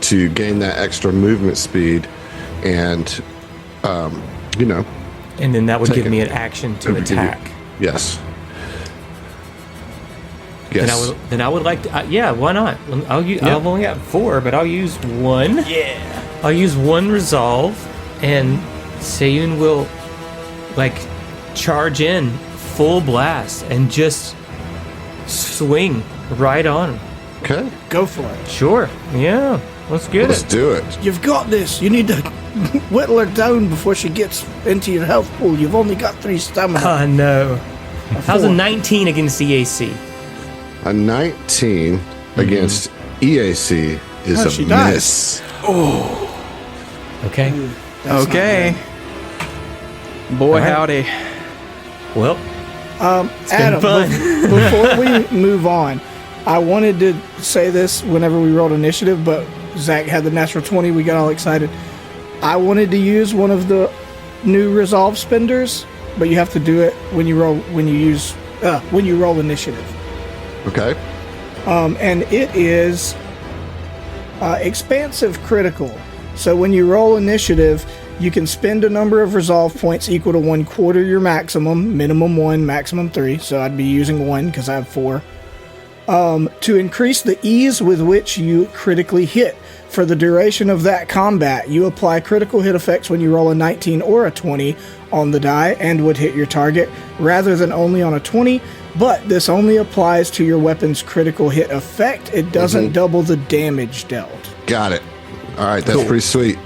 to gain that extra movement speed and, you know, and then that would give Take me it. an action It to would give you- attack. yes. Yes. Then I would like to. Yeah, why not? I've only got 4, but I'll use 1. Yeah. I'll use 1 resolve, and Seiyun will like charge in full blast and just swing right on him. Okay. Go for it. Sure. Yeah. Let's get Let's it. do it. You've got this. You need to whittle her down before she gets into your health pool. You've only got 3 stamina. No. How's a 4. 19 against EAC? A 19 against EAC is she a dies. miss. Okay. That's Okay, boy, right. howdy. Well, Adam, fun. before we move on, I wanted to say this whenever we rolled initiative, but Zach had the natural 20. We got all excited. I wanted to use one of the new resolve spenders, but you have to do it when you roll initiative. Okay. And it is expansive critical. So when you roll initiative, you can spend a number of resolve points equal to 1/4 your maximum, minimum 1, maximum 3. So I'd be using 1 because I have 4. To increase the ease with which you critically hit. For the duration of that combat, you apply critical hit effects when you roll a 19 or a 20 on the die and would hit your target, rather than only on a 20, but this only applies to your weapon's critical hit effect. It doesn't double the damage dealt. Got it. All right. That's pretty sweet.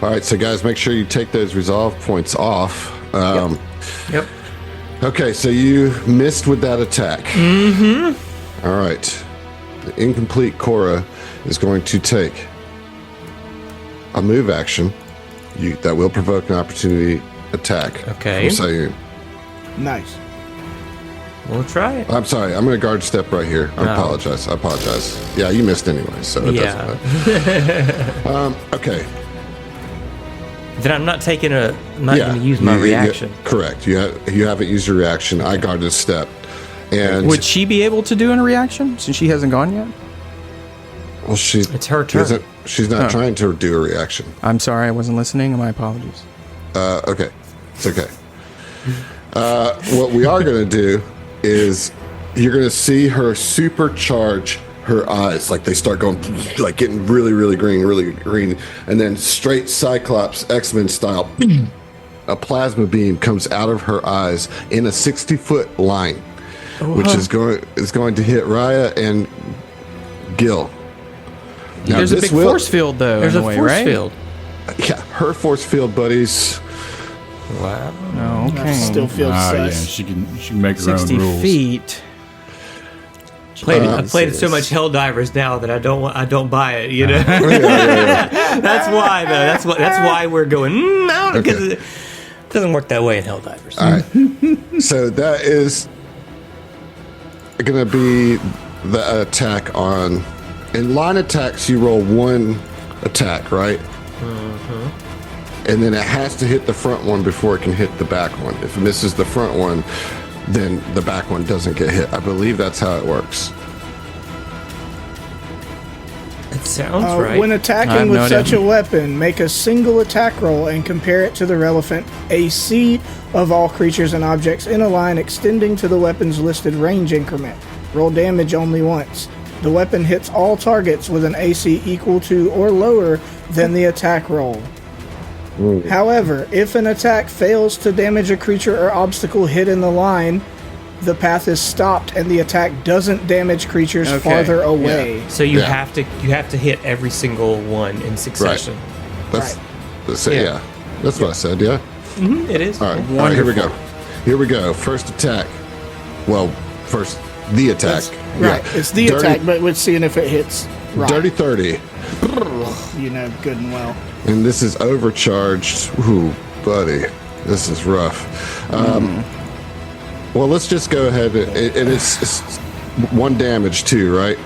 All right. So, guys, make sure you take those resolve points off. yep. Okay. So you missed with that attack. Mm-hmm. All right. The incomplete Cora is going to take a move action that will provoke an opportunity attack. Okay. From Seiyun. Nice. We'll try it. I'm sorry. I'm going to guard step right here. I apologize. Yeah, you missed anyway, so it doesn't matter. Okay. Then I'm not taking I'm not going to use my reaction. Correct. You haven't used your reaction. I guarded a step. And Would she be able to do a reaction since she hasn't gone yet? well, It's her turn. She's not trying to do a reaction. I'm sorry, I wasn't listening. My apologies. Okay. It's okay. What we are going to do is you're going to see her supercharge her eyes. Like they start going, like getting really, really green. And then straight Cyclops X-Men style, a plasma beam comes out of her eyes in a 60-foot line, which is going to hit Raya and Gil. Now, There's a this big force field, though. There's in a way, force right? field. Yeah, her force field buddies. Wow. Oh, okay. Still feels Yeah, sus. she can make her 60 own rules. feet. I've played so much Helldivers now that I don't buy it. You know. Yeah. That's why though. That's why we're going. No, because it doesn't work that way in Helldivers. All right. So that is going to be the attack on. In line attacks, you roll 1 attack, right? And then it has to hit the front one before it can hit the back one. If it misses the front one, then the back one doesn't get hit. I believe that's how it works. It sounds right. When I have attacking no with idea. such a weapon, make a single attack roll and compare it to the relevant AC of all creatures and objects in a line extending to the weapon's listed range increment. Roll damage only once. The weapon hits all targets with an AC equal to or lower than the attack roll. However, if an attack fails to damage a creature or obstacle hit in the line, the path is stopped and the attack doesn't damage creatures farther away. So you have to hit every single one in succession. That's That's what I said. Yeah. Mm-hmm, it is. All right, here we go. Here we go. First attack. Well, first the attack. Right. It's the attack, but we're seeing if it hits. Right. Dirty 30. You know, good and well. And this is overcharged. Ooh, buddy, this is rough. Well, let's just go ahead. And it's 1 damage too, right?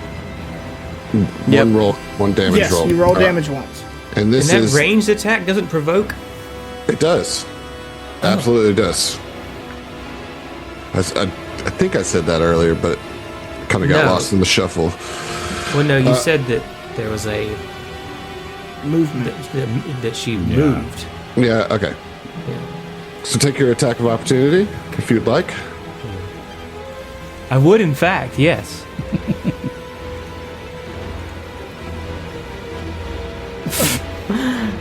One roll, 1 damage roll. Yes, you roll damage once. And this that is ranged attack doesn't provoke. It does. Absolutely does. I think I said that earlier, but kind of got lost in the shuffle. Well, no, you said that there was a movement that she moved. Yeah. Okay. Yeah. So take your attack of opportunity if you'd like. I would, in fact, yes.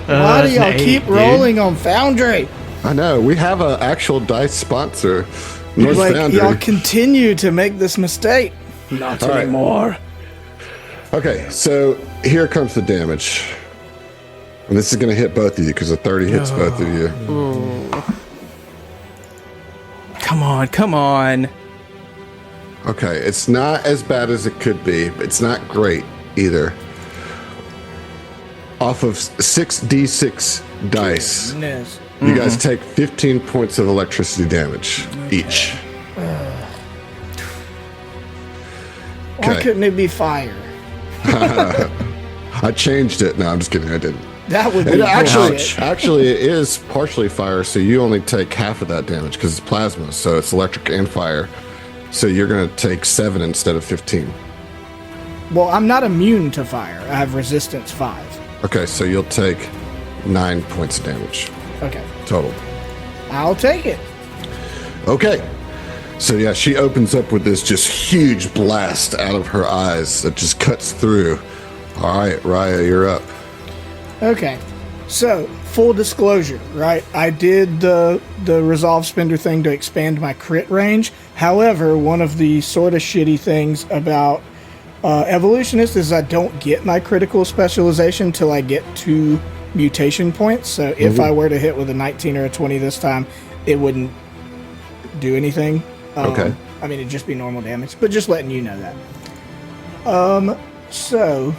Why do y'all keep rolling on Foundry? I know. We have an actual dice sponsor, North Foundry. Y'all continue to make this mistake. Not anymore. Okay, so here comes the damage. And this is going to hit both of you because the 30 hits both of you. Come on. Okay, it's not as bad as it could be. It's not great either. Off of 6d6 dice, you guys take 15 points of electricity damage each. Why couldn't it be fire? I changed it. No, I'm just kidding. I didn't. That would be actually, it is partially fire, so you only take half of that damage because it's plasma, so it's electric and fire. So you're going to take 7 instead of 15. Well, I'm not immune to fire. I have resistance 5. Okay, so you'll take 9 points of damage. Okay. Total. I'll take it. Okay. So yeah, she opens up with this just huge blast out of her eyes that just cuts through. All right, Raya, you're up. Okay. So, full disclosure, right? I did the Resolve Spender thing to expand my crit range. However, one of the sort of shitty things about Evolutionist is I don't get my critical specialization till I get 2 mutation points. So if I were to hit with a 19 or a 20 this time, it wouldn't do anything. Okay. I mean, it'd just be normal damage, but just letting you know that. So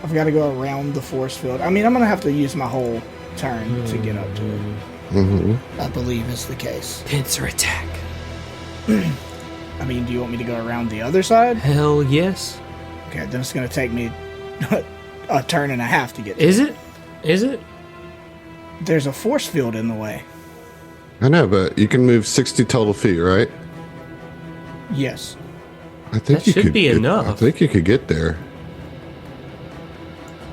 I've got to go around the force field. I mean, I'm going to have to use my whole turn to get up to it. I believe is the case. Pincer attack. I mean, do you want me to go around the other side? Hell yes. Okay, then it's going to take me a turn and a half to get to Is it? Is it? There's a force field in the way. I know, but you can move 60 total feet, right? Yes. I think That should be enough. I think you could get there.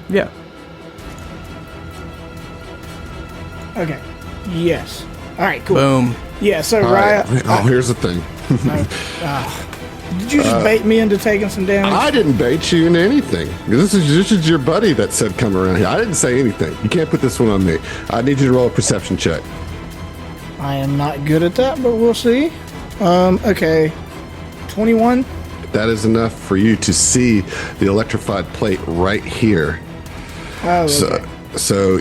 Yeah. Okay. Yes. All right, cool. Boom. Yeah, so All Raya... right. Oh, here's the thing. Did you just bait me into taking some damage? I didn't bait you into anything. This is your buddy that said come around here. I didn't say anything. You can't put this one on me. I need you to roll a perception check. I am not good at that, but we'll see. Okay. 21? That is enough for you to see the electrified plate right here. Oh, okay. So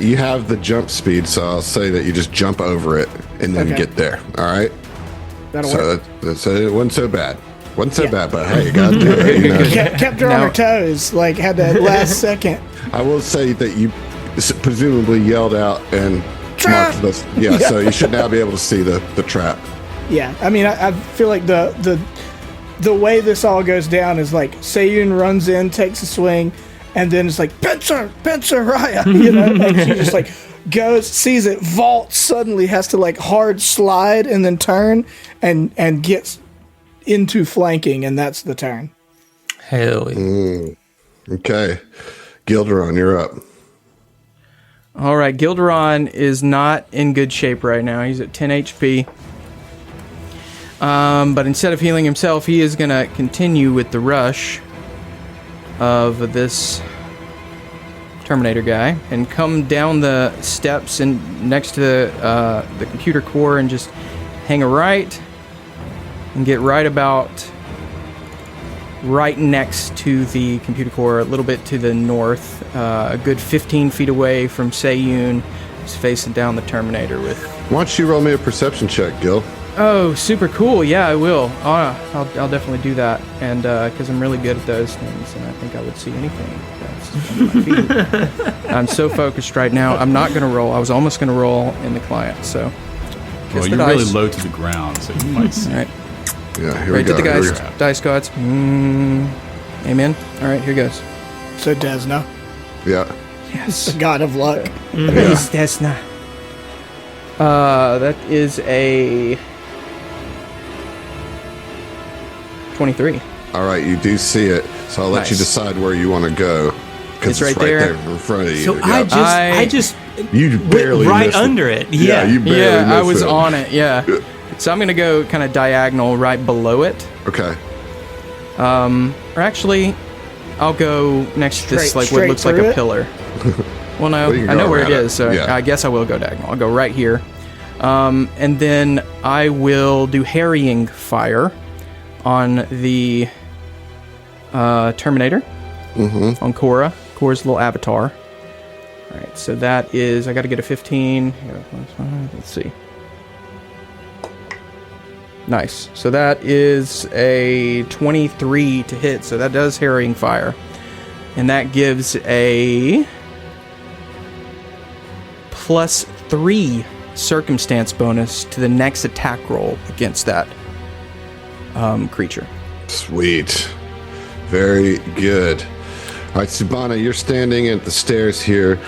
you have the jump speed, so I'll say that you just jump over it and then get there. All right? That'll work. So it wasn't so bad. Wasn't so bad, but hey, you got to do it. You know? Kept her on her toes, like had that last second. I will say that you presumably yelled out and Trap! marked this. Yeah, so you should now be able to see the trap. Yeah, I mean, I feel like the way this all goes down is like Seiyun runs in, takes a swing, and then it's like, Pincer, Raya, you know? And she just like goes, sees it, vaults, suddenly has to like hard slide and then turn and gets into flanking, and that's the turn. Hell yeah. Okay. Gilderon, you're up. All right, Gilderon is not in good shape right now. He's at 10 HP. But instead of healing himself, he is going to continue with the rush of this Terminator guy and come down the steps and next to the computer core and just hang a right and get right next to the computer core, a little bit to the north, a good 15 feet away from Seiyun, just facing down the Terminator with... Why don't you roll me a perception check, Gil? Oh, super cool. Yeah, I will. I'll definitely do that. And because I'm really good at those things, and I think I would see anything that's under my feet. I'm so focused right now. I'm not going to roll. I was almost going to roll in the client, so... Well, you're really low to the ground, so you might see. All right. Yeah, here we Right go. to the dice gods. Amen. All right, here goes. So Desna, Yeah. Yes. the god of luck. Yes, Desna. That is a 23. All right, you do see it, so I'll let you Nice. decide where you want to go. Because It's right there. in front of you. So Yep. I just You barely went right missed under it. Yeah, you barely Yeah, I missed was it. on it. Yeah. So I'm gonna go kind of diagonal right below it. Okay. Or actually, I'll go next to this, Straight- like what straight looks like through a it? pillar. Well, no, Well, you can I go know where it around it. is, so Yeah. I guess I will go diagonal. I'll go right here. And then I will do harrying fire on the Terminator, on Cora. Cora's little avatar. All right, so that is, I got to get a 15. Let's see. Nice. So that is a 23 to hit, so that does harrying fire. And that gives a +3 circumstance bonus to the next attack roll against that creature. Sweet. Very good. All right, Subana, you're standing at the stairs here.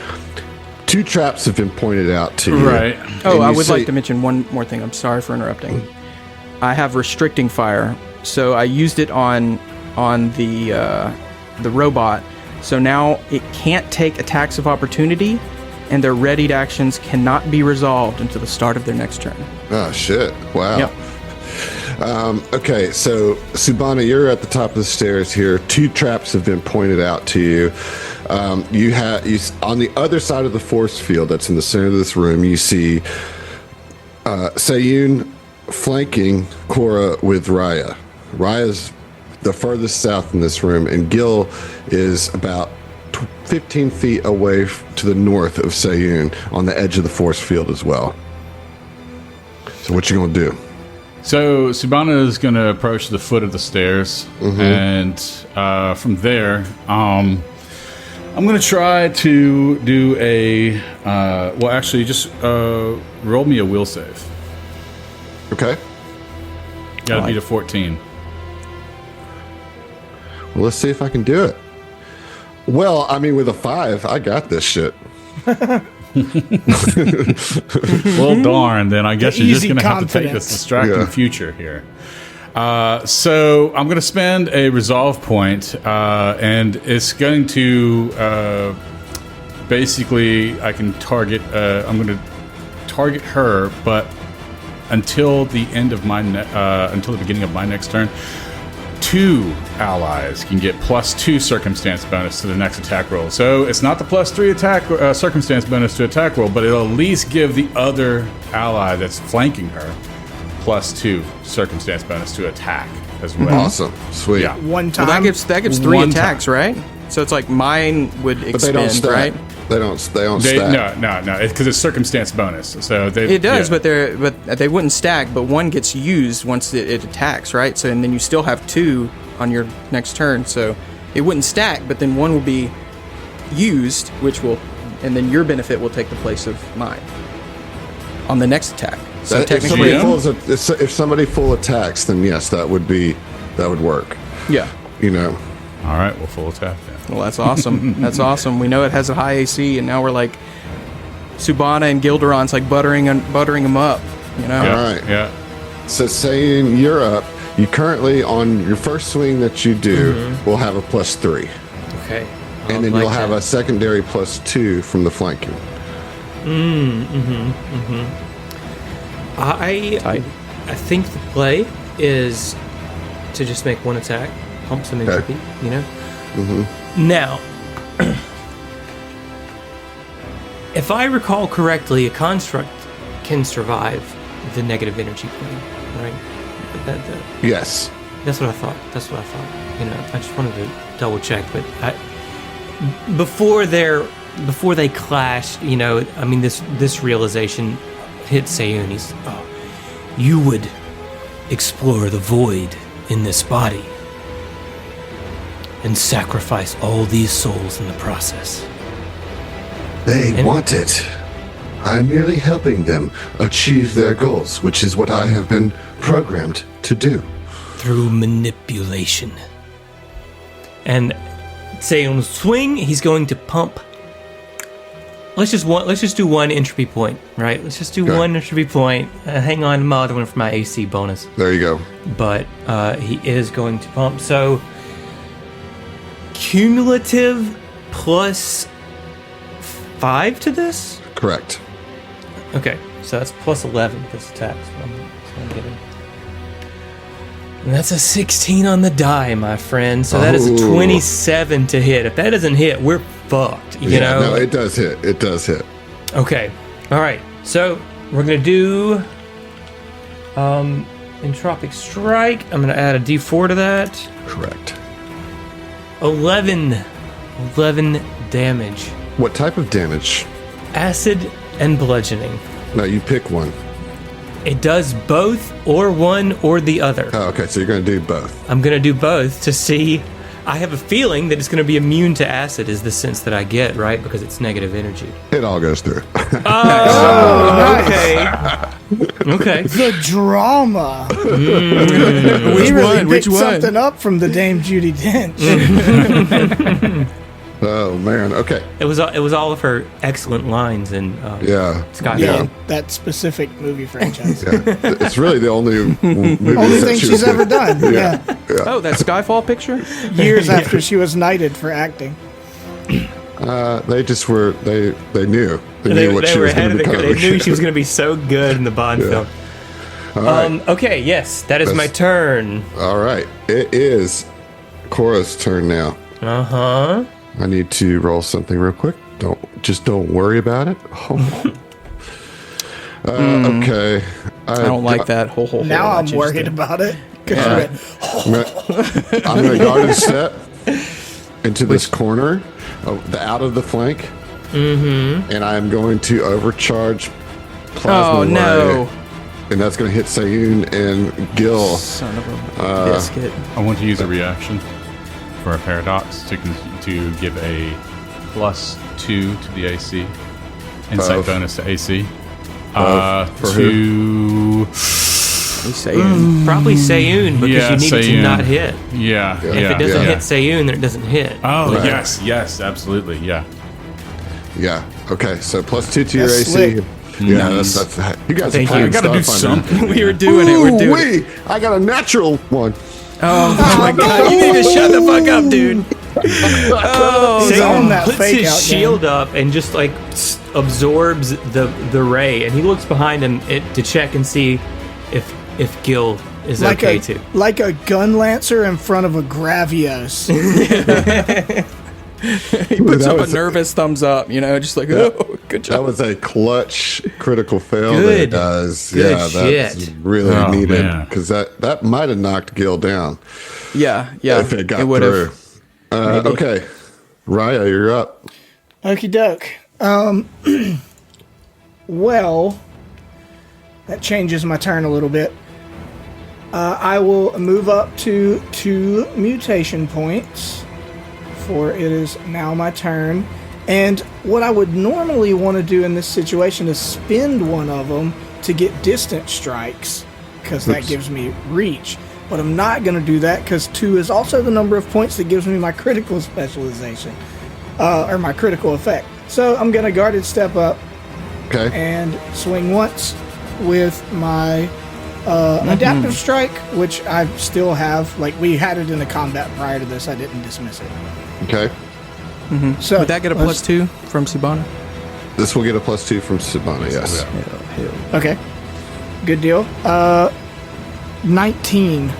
2 traps have been pointed out to you. Right. Oh, And I you would see- like to mention one more thing. I'm sorry for interrupting. I have restricting fire, so I used it on the robot. So now it can't take attacks of opportunity, and their readied actions cannot be resolved until the start of their next turn. Oh, shit. Wow. Yep. Okay, so Subana, you're at the top of the stairs here. 2 traps have been pointed out to you. You on the other side of the force field that's in the center of this room, you see Seiyun flanking Cora with Raya. Raya's the furthest south in this room, and Gil is about 15 feet away to the north of Seiyun on the edge of the force field as well. So what you gonna do? So Subana is going to approach the foot of the stairs, and from there, I'm going to try to do a. Well, actually, just roll me a will save. Okay. Got to beat a 14. Well, let's see if I can do it. Well, I mean, with a 5, I got this shit. Well, darn. Then I guess The you're just easy going to have to take this confidence. distracting Yeah. future here. So I'm going to spend a resolve point, and it's going to basically I can target. I'm going to target her, but until the end of my until the beginning of my next turn, 2 allies can get +2 circumstance bonus to the next attack roll. So it's not the +3 attack circumstance bonus to attack roll, but it'll at least give the other ally that's flanking her +2 circumstance bonus to attack as well. Awesome. Sweet. Yeah. One time. Well, that gives 3 One attacks, right? So it's like mine would But they don't expend, stack. right? They don't stack. No, because it's circumstance bonus. So It does, yeah. but they wouldn't stack. But one gets used once it attacks, right? So and then you still have 2 on your next turn. So it wouldn't stack, but then one will be used, and then your benefit will take the place of mine on the next attack. So If technically, if somebody full attacks, then yes, that would work. yeah. You know. All right, well, full attack then. Well, that's awesome. That's awesome. We know it has a high AC, and now we're like Subana and Gilderon's like buttering them up. You know. Yeah, right. Yeah. So saying you're up, you currently on your first swing that you do will have a +3, Okay. and then you'll have a secondary +2 from the flanking. I think the play is to just make one attack, pump some entropy, you know? Now, if I recall correctly, a construct can survive the negative energy plane, right? Yes. That's what I thought. You know, I just wanted to double check, but before they clash, you know, I mean, this realization hit Sayun. You would explore the void in this body and sacrifice all these souls in the process. They want it. I'm merely helping them achieve their goals, which is what I have been programmed to do. Through manipulation. And Sayun's swing, he's going to pump. Let's just do one entropy point, right? Let's just do one entropy point. Hang on, my other one for my AC bonus. There you go. But he is going to pump. So cumulative plus 5 to this? Correct. Okay, so that's plus 11 this attack. So I'm getting. And that's a 16 on the die, my friend. So that is a 27 to hit. If that doesn't hit, we're fucked. You know? No, it does hit. It does hit. Okay. All right. So we're going to do Entropic Strike. I'm going to add a d4 to that. Correct. 11 damage. What type of damage? Acid and bludgeoning. No, you pick one. It does both or one or the other. Oh, okay, so you're going to do both. I'm going to do both to see. I have a feeling that it's going to be immune to acid is the sense that I get, right? Because it's negative energy. It all goes through. Okay. Okay. The drama. Which He really one? Which picked one? something up from the Dame Judi Dench. Oh, man. Okay. It was all of her excellent lines in Yeah. Skyfall. Yeah, that specific movie franchise. Yeah. It's really the only movie Only that thing she she's was in. ever done. Yeah. Oh, that Skyfall picture? Years after she was knighted for acting. They just were, they knew. They knew what she was going to become. They knew she was going to be so good in the Bond film. All right. Okay, yes, that is my turn. All right. It is Cora's turn now. Uh-huh. I need to roll something real quick. Don't worry about it. Okay. I don't like that whole. Now that I'm you worried just did. about it. 'Cause you went, I'm going to guarded step into this corner, out of the flank, and I'm going to overcharge plasma. Oh, no. And that's going to hit Sayun and Gil. Son of a biscuit. I want to use a reaction for a paradox to give a +2 to the AC. Insight Of- bonus to AC. for To Probably Sayun, because you need it to Sayun. not hit. Yeah. If it doesn't hit Sayun, then it doesn't hit. Oh, Right. yes, absolutely, yeah. Yeah. Okay. So +2 to your That's AC. slick. Yeah, that's you guys Thank are you. playing I gotta do stuff on that. something. We were doing it. We're doing it. I got a natural one. Oh my god! You need to shut the fuck up, dude. Oh, He's on that puts fake his out shield up and just like absorbs the ray, and he looks behind him to check and see if Gil is like okay a too. like a gun lancer in front of a Gravios. he puts up a nervous thumbs up. You know, just like oh, good That job. was a clutch critical fail. Good. That it does. Good Yeah, that's shit. really Oh, needed man. because that might have knocked Gil down Yeah. if it got would through. have. Okay, Raya, you're up. Okie doke. Well, that changes my turn a little bit. I will move up to 2 mutation points, for it is now my turn. And what I would normally want to do in this situation is spend one of them to get distant strikes, because that gives me reach. But I'm not going to do that, because 2 is also the number of points that gives me my critical specialization, or my critical effect. So I'm going to guarded step up Okay. and swing once with my adaptive strike, which I still have. Like, we had it in the combat prior to this. I didn't dismiss it. Okay. So Would that get a +2 from Subana? This will get a +2 from Sibana. Yes. Okay. Good deal. 19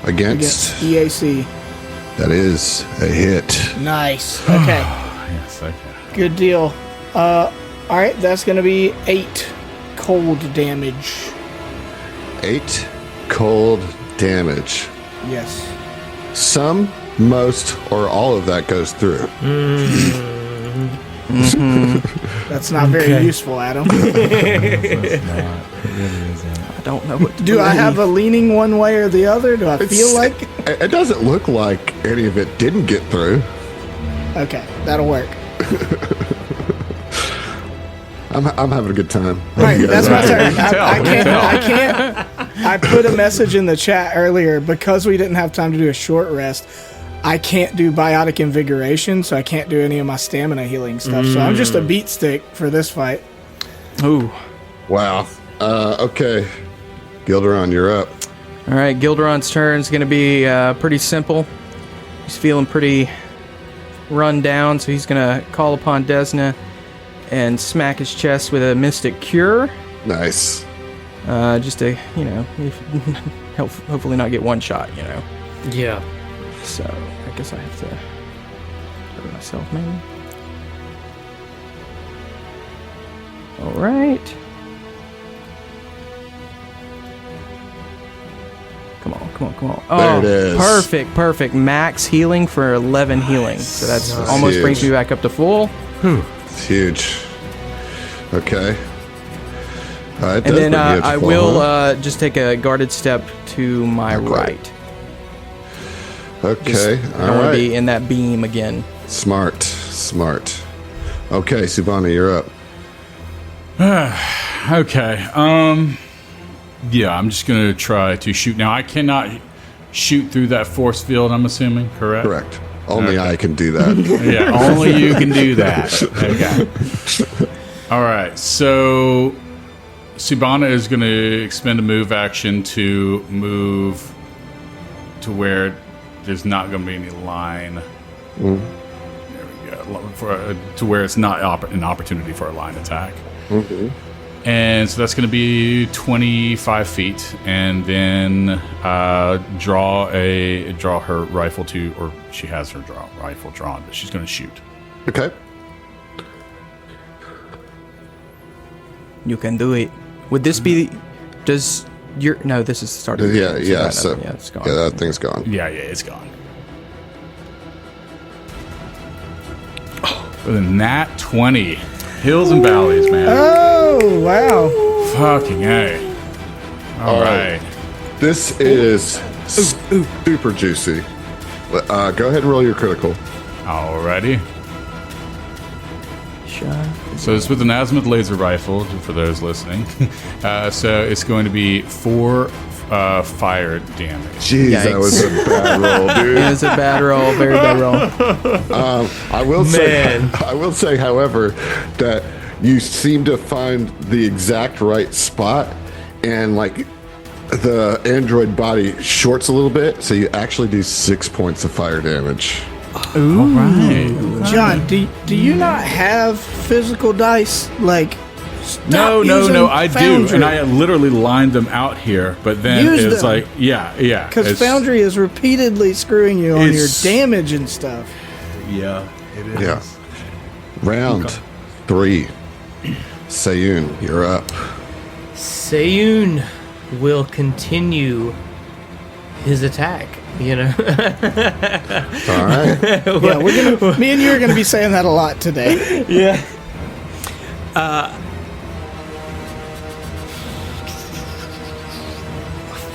Against. against EAC. That is a hit. Nice. Okay. Yes, okay. Good deal. All right. That's going to be 8 cold damage. 8. cold damage. Yes. Some, most, or all of that goes through. That's not very useful, Adam. I don't know what to Do I have a leaning one way or the other? Do I feel like? It doesn't look like any of it didn't get through. Okay, that'll work. I'm having a good time. Right, that's my turn. I can't. I put a message in the chat earlier because we didn't have time to do a short rest. I can't do biotic invigoration, so I can't do any of my stamina healing stuff. So I'm just a beat stick for this fight. Ooh. Wow. Okay. Gilderon, you're up. All right, Gilderon's turn is going to be pretty simple. He's feeling pretty run down, so he's going to call upon Desna and smack his chest with a Mystic Cure. Nice. Just to, hopefully not get one shot, Yeah. So, I guess I have to hurt myself, maybe. All right. Come on. Oh, There it is. Perfect. Max healing for 11 healing. So that's almost Huge. brings me back up to full. It's huge. Okay. And then I will just take a guarded step to my right. Okay. I don't want to be in that beam again. Smart. Okay, Subhana, you're up. Okay. Yeah, I'm just gonna try to shoot. Now I cannot shoot through that force field. I'm assuming, correct? Correct. Only Okay. I can do that. Yeah, only you can do that. Okay. All right. So Subhana is going to expend a move action to move to where there's not going to be any line. There we go. To where it's not an opportunity for a line attack. And so that's going to be 25 feet, and then draw her rifle or she has her rifle drawn, but she's going to shoot. Okay. You can do it. Would this be? Does your no? This is the start of Yeah. So it's gone. yeah, that thing's gone. Yeah, it's gone. With a nat 20. Hills and valleys, man. Oh, wow. Fucking A. All right. This is super juicy. Go ahead and roll your critical. Alrighty. Shot. So it's with an azimuth laser rifle, for those listening. So it's going to be 4 fire damage. Jeez, that Yikes. was a bad roll, dude. It was a bad roll, very bad roll. I will say, however, that you seem to find the exact right spot, and like the android body shorts a little bit, so you actually do 6 points of fire damage. Ooh. All right. John, do you not have physical dice? Like, No, I Foundry. do, and I literally lined them out here. But then Use it's them. like, yeah, Because it's- Foundry is repeatedly screwing you on your It's- damage and stuff. Yeah, it is. Yeah. Round 3. Sayun, you're up. Sayun will continue his attack. All right. Yeah, me and you are gonna be saying that a lot today. Yeah.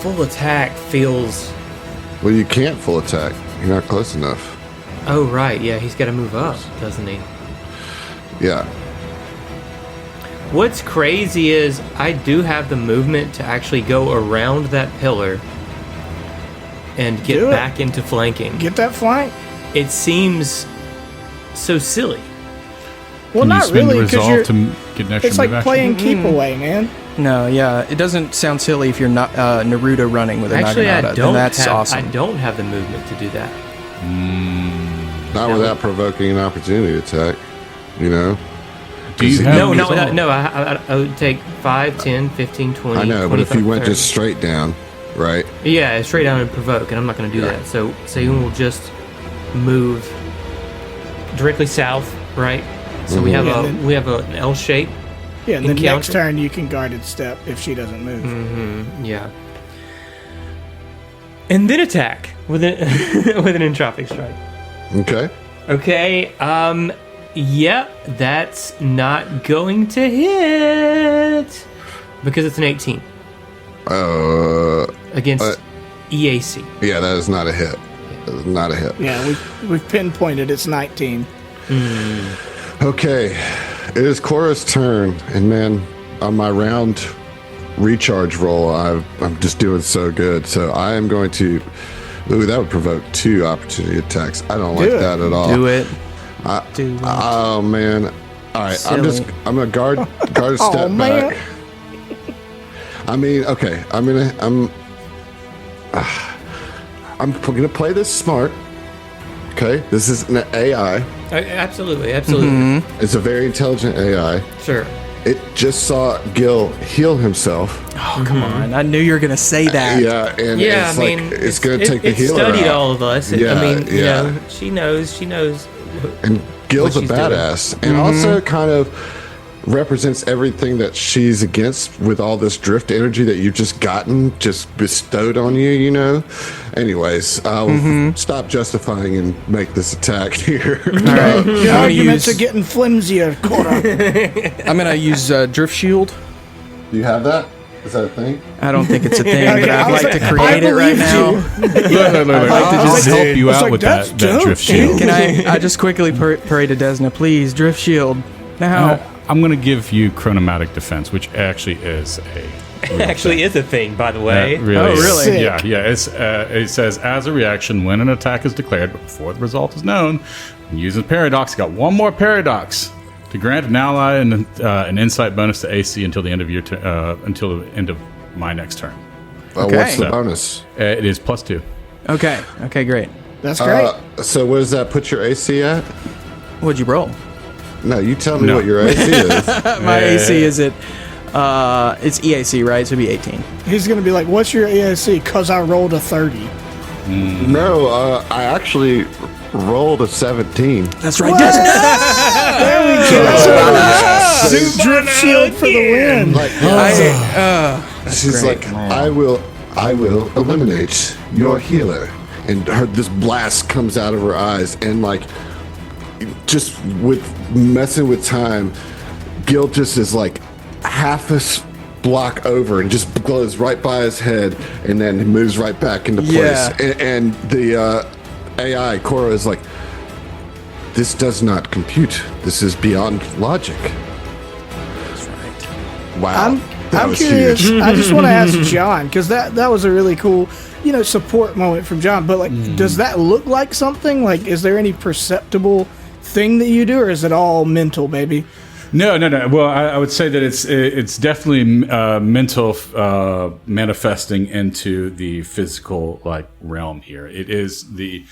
Full attack feels. Well, you can't full attack. You're not close enough. Oh right, yeah, he's got to move up, doesn't he? Yeah. What's crazy is I do have the movement to actually go around that pillar and Do get it. back into flanking. Get that flank. It seems so silly. Well, Can you not spend really, because resolve to get an extra it's like move action? playing keep away, man. No, yeah, it doesn't sound silly if you're not Naruto running with a Actually, Naginata. I Then don't that's have. awesome. I don't have the movement to do that. Not without provoking an opportunity attack. You know? Do you have No, resolve? I would take 5, 10, 15, 20. I know, but if 25, you went 30. just straight down, right? Yeah, straight down and provoke, and I'm not going to do Yeah. that. So Sayun will just move directly south, right? So we have Yeah, a then- we have an L shape. Yeah, and then Encounter. next turn you can guarded step if she doesn't move. Yeah. and then attack with an with an entropic strike. Okay. Okay. Yep, that's not going to hit because it's an 18 against EAC. Yeah, that is not a hit. That is not a hit. Yeah, we've pinpointed it's 19. Okay, it is Cora's turn, and man, on my round recharge roll, I'm just doing so good. So I am going to. Ooh, that would provoke 2 opportunity attacks. I don't like that at all. Do it. Oh man! All right, Silly. I'm gonna guard a step back. I mean, okay, I'm gonna play this smart. Okay, this is an AI. Absolutely. It's a very intelligent AI. Sure. It just saw Gil heal himself. Oh, come on. I knew you were going to say that. Yeah, and Yeah, it's I like mean, it's gonna take the it healer studied out. all of us. Yeah, I mean, you yeah. know, she knows. And Gil's a what she's doing. badass, and also kind of represents everything that she's against with all this drift energy that you've just bestowed on you. You know. Anyways, I'll stop justifying and make this attack here. All right. Your arguments are getting flimsier, Cora. I'm going to use Drift Shield. Do you have that? Is that a thing? I don't think it's a thing, Okay, but I I'd was like to like, create I it right believed now. you. I'd like to just help you I was out like, with that's that dope, drift shield. dude. Can I just quickly pray to Desna, please? Drift Shield. Now. I'm going to give you chronomatic defense, which actually is a real Actually, thing. is a thing, by the way. Really Oh, is. really? Sick. Yeah. It says, as a reaction, when an attack is declared, but before the result is known, using paradox, got one more paradox to grant an ally an insight bonus to AC until the end of until the end of my next turn. Okay. What's the So- bonus? It is +2. Okay, great. That's great. So what does that put your AC at? What'd you roll? No, you tell me No. what your AC is. My AC is it's EAC, right? So it'd be 18. He's going to be like, what's your ASC? Because I rolled a 30. No, I actually rolled a 17. That's right. There we go. Suit Drift Shield for the win. Like, she's great. like, I will eliminate your healer, and this blast comes out of her eyes, and like, just with messing with time, Gil just is like half a block over and just goes right by his head, and then he moves right back into place. Yeah. And the AI Cora is like, this does not compute. This is beyond logic. That's right. Wow. That I'm was curious. huge. I just want to ask John, because that was a really cool, support moment from John. But like, does that look like something? Like, is there any perceptible thing that you do, or is it all mental, baby? No. Well, I would say that it's definitely mental manifesting into the physical realm here. It is the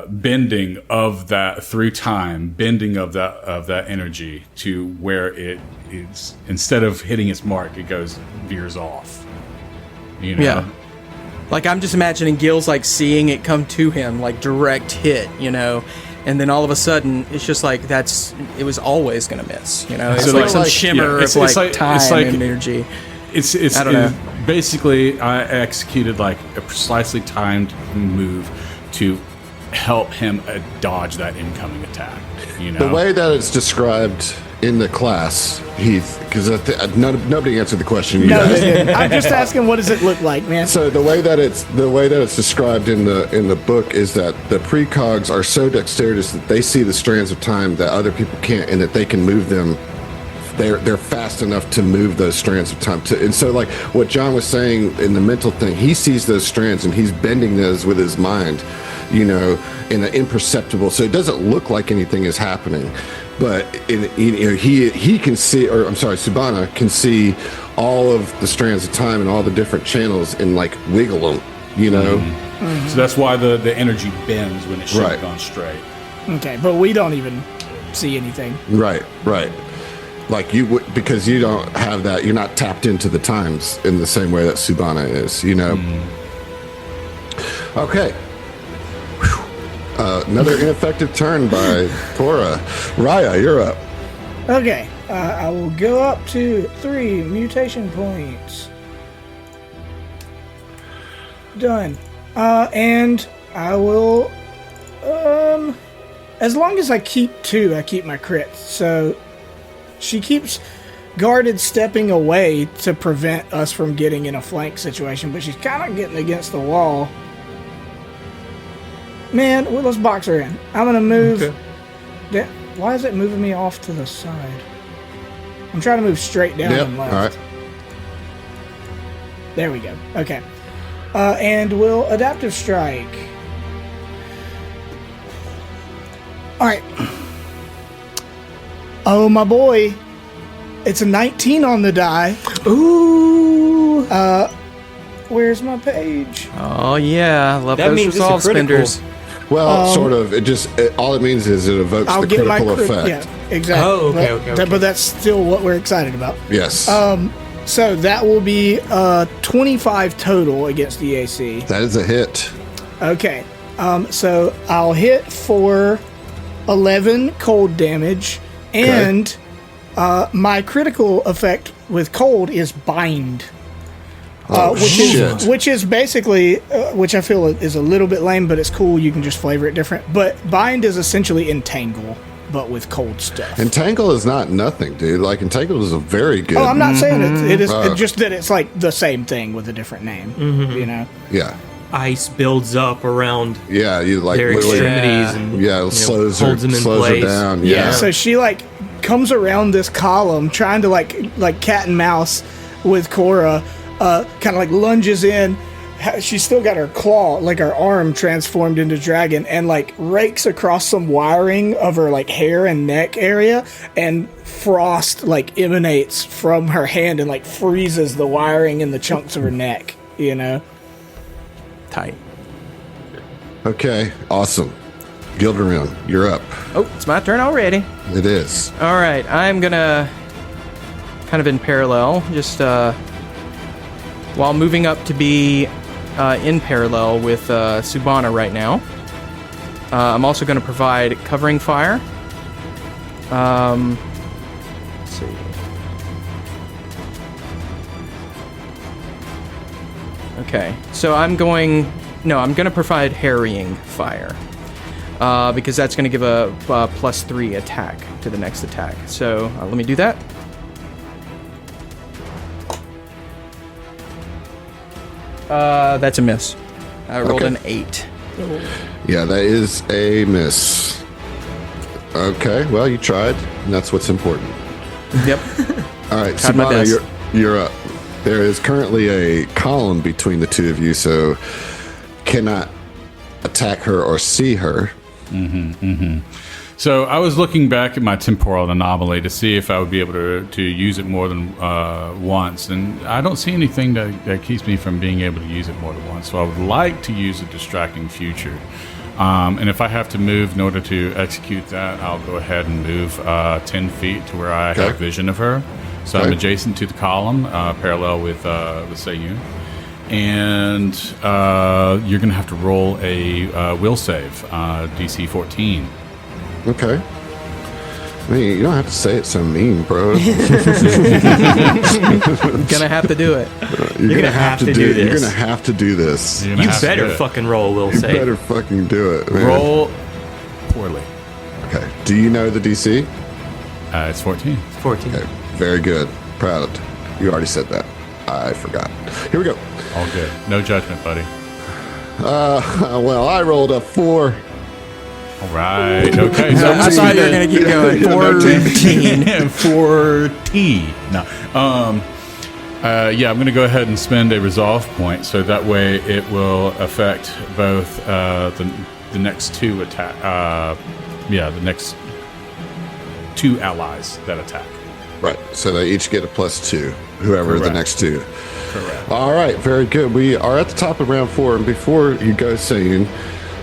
bending of that through time, bending of that energy to where it's instead of hitting its mark, it veers off. Yeah. Like, I'm just imagining Gil's like seeing it come to him, like direct hit, and then all of a sudden it's just like it was always gonna miss, It's So like like- some yeah, shimmer it's of like- time it's like- and energy. It's I don't know. Basically, I executed like a precisely timed move to help him dodge that incoming attack. The way that it's described in the class, Heath, because nobody answered the question. You No, guys. they didn't. I'm just asking, what does it look like, man? So the way that it's described in the book is that the precogs are so dexterous that they see the strands of time that other people can't, and that they can move them. They're fast enough to move those strands of time. And so, like what John was saying in the mental thing, he sees those strands and he's bending those with his mind, in an imperceptible. So it doesn't look like anything is happening, but he can see, or I'm sorry, Subhana can see all of the strands of time and all the different channels and like wiggle them. So that's why the energy bends when it should have Right. gone straight. Okay, but we don't even see anything. Right. Like you would, because you don't have that. You're not tapped into the times in the same way that Subhana is. Okay. Whew. Another ineffective turn by Cora. Raya, you're up. Okay, I will go up to 3 mutation points. done. And I will, as long as I keep 2, I keep my crits. So she keeps guarded stepping away to prevent us from getting in a flank situation, but she's kind of getting against the wall. Man, well, let's box her in. I'm going to move. Okay. Why is it moving me off to the side? I'm trying to move straight down and left. All right. There we go. Okay. And we'll adaptive strike. All right. Oh, my boy. It's a 19 on the die. Ooh. Where's my page? Oh, yeah. Love That those means it's a resolve critical. spenders. Well, sort of. All it means is it evokes the critical effect. Yeah, exactly. Oh, okay. But that's still what we're excited about. Yes. So that will be 25 total against the AC. That is a hit. Okay. So I'll hit for 11 cold damage, and my critical effect with cold is bind. Which is basically, which I feel is a little bit lame, but it's cool. You can just flavor it different. But bind is essentially entangle, but with cold stuff. Entangle is not nothing, dude. Like, Entangle is a very good... Oh, I'm not saying it is just that it's like the same thing with a different name, you know? Yeah. Ice builds up around Yeah, you like their literally... extremities and Yeah, slows holds them in her place. down. Yeah. So she like comes around this column trying to like cat and mouse with Cora, kind of like lunges in. She's still got her claw, like her arm transformed into dragon, and like rakes across some wiring of her like hair and neck area, and frost like emanates from her hand and like freezes the wiring in the chunks of her neck, you know? Tight. Okay, awesome. Gilderin, you're up. Oh, it's my turn already. It is. All right, I'm gonna kind of in parallel, just while moving up to be in parallel with Subana right now. I'm also going to provide covering fire. Let's see. Okay, so I'm going to provide harrying fire. Because that's going to give a +3 attack to the next attack. So let me do that. That's a miss. I rolled an 8. Yeah, that is a miss. Okay, well, you tried, and that's what's important. Yep. All right, Tried my Subana, best. you're up. There is currently a column between the two of you, so cannot attack her or see her. So I was looking back at my temporal anomaly to see if I would be able to use it more than once, and I don't see anything that keeps me from being able to use it more than once. So I would like to use a distracting future, and if I have to move in order to execute that, I'll go ahead and move 10 feet to where I have vision of her. So I'm adjacent to the column, parallel with Seiyun. And you're going to have to roll a will save, DC 14. Okay. I mean, you don't have to say it so mean, bro. Gonna have to do it. You're gonna have to do this. You're this. gonna have to do this. You better fucking roll, Will You say. better fucking do it, man. Roll poorly. Okay. Do you know the DC? It's 14. 14. Okay. Very good. Proud. You already said that. I forgot. Here we go. All good. No judgment, buddy. Well, I rolled a 4. All right. Okay. So I thought you were gonna keep going. 14. 14. No. Yeah, I'm going to go ahead and spend a resolve point, so that way it will affect both the next two attack. The next two allies that attack. Right. So they each get a +2. Whoever the Correct. next two. Correct. All right. Very good. We are at the top of round 4, and before you go, Seiyun,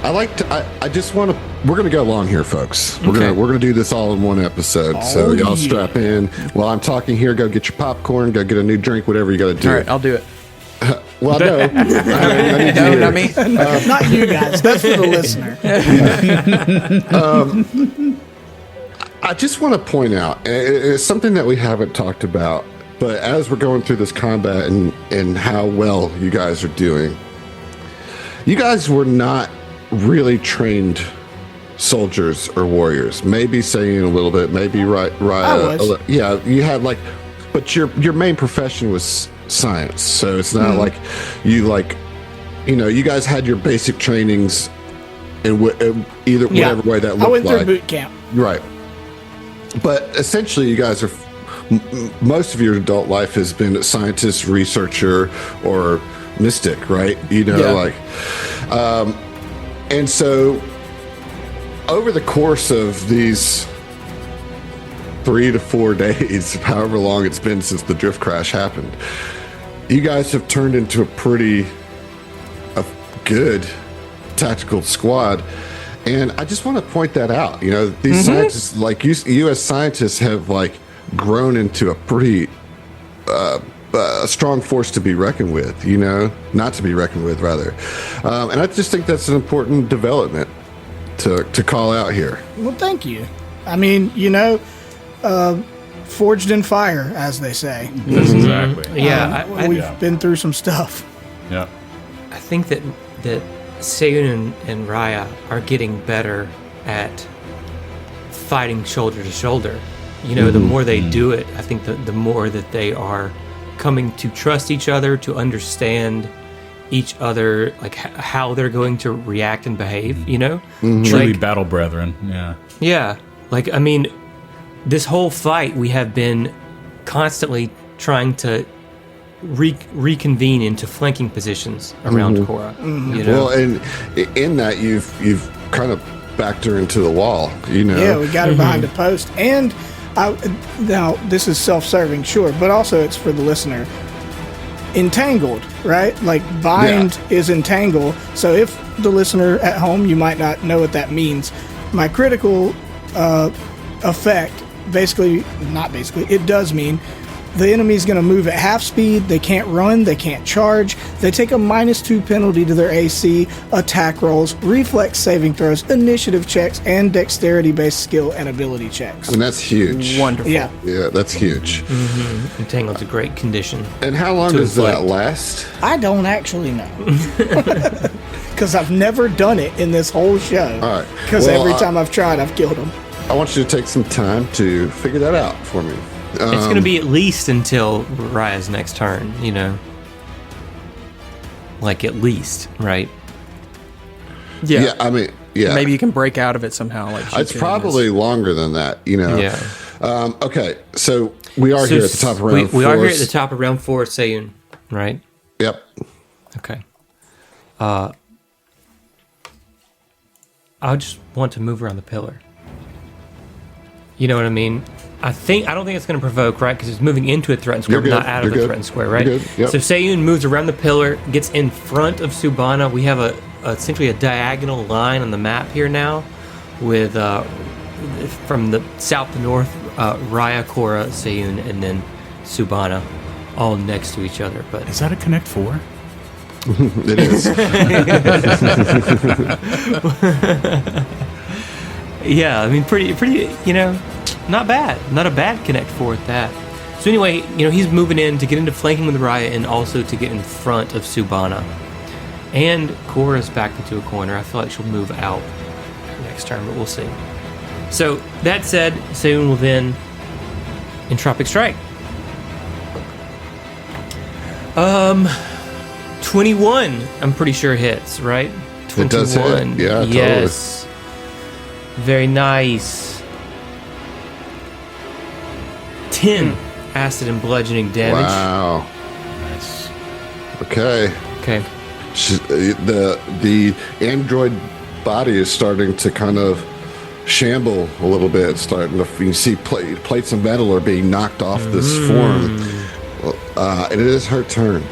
I just want to. We're going to go long here, folks. We're gonna do this all in one episode. So y'all strap in. While I'm talking here, go get your popcorn, go get a new drink, whatever you got to do. All right, I'll do it. Well, no, I need No, you not here. me. Not you guys. That's for the listener. I just want to point out, it's something that we haven't talked about, but as we're going through this combat and how well you guys are doing, you guys were not really trained soldiers or warriors. Maybe saying a little bit, maybe right. I was. Yeah, you had like, but your main profession was science, so it's not like you you guys had your basic trainings in either whatever way that looked like. I went through boot camp. Right. But essentially, you guys are, most of your adult life has been a scientist, researcher, or mystic, right? And so over the course of these 3 to 4 days, however long it's been since the drift crash happened, you guys have turned into a good tactical squad. And I just want to point that out. These scientists, like you as scientists, have like grown into a pretty strong force to be reckoned with. Not to be reckoned with, rather. And I just think that's an important development to call out here. Well, thank you. I mean, forged in fire, as they say. That's exactly. Yeah, we've been through some stuff. Yeah. I think that Seiyun and Raya are getting better at fighting shoulder to shoulder. The more they do it, I think the more that they are coming to trust each other, to understand each other, like how they're going to react and behave. Truly battle brethren. Yeah. Yeah. Like, I mean, this whole fight, we have been constantly trying to reconvene into flanking positions around Cora. Well, and in that you've kind of backed her into the wall. Yeah, we got her behind a post, and now this is self-serving, sure, but also it's for the listener. Entangled, right? Like bind is entangle. So if the listener at home, you might not know what that means. My critical effect, it does mean the enemy's going to move at half speed. They can't run. They can't charge. They take a -2 penalty to their AC, attack rolls, reflex saving throws, initiative checks, and dexterity-based skill and ability checks. And that's huge. Wonderful. Yeah, that's huge. Entangled's a great condition. And how long does that last? I don't actually know. Because I've never done it in this whole show. All right. Because every time I've tried, I've killed them. I want you to take some time to figure that out for me. It's going to be at least until Raya's next turn, Like, at least, right? Yeah. I mean, yeah. Maybe you can break out of it somehow. Like it's probably longer than that, Yeah. Okay, so we are here at the top of round 4. We are here at the top of round 4, Seiyun, right? Yep. Okay. I just want to move around the pillar. You know what I mean? I don't think it's going to provoke, right? Because it's moving into a threatened square, but not out of a threatened square, right? Yep. So Seiyun moves around the pillar, gets in front of Subana. We have essentially a diagonal line on the map here now, with from the south to north, Raya, Cora, Seiyun, and then Subana, all next to each other. But is that a Connect 4? It is. Yeah, I mean, pretty, not bad. Not a bad Connect 4 at that. So anyway, he's moving in to get into flanking with Raya and also to get in front of Subana. And Cora's backed into a corner. I feel like she'll move out next turn, but we'll see. So that said, Seiyun will then Entropic Strike. 21, I'm pretty sure hits, right? 21. It does hit. Yeah, yes. Totally. Very nice. 10 acid and bludgeoning damage. Wow. Nice. Okay. The android body is starting to kind of shamble a little bit. It's starting to, you see plates of metal are being knocked off this form. And it is her turn.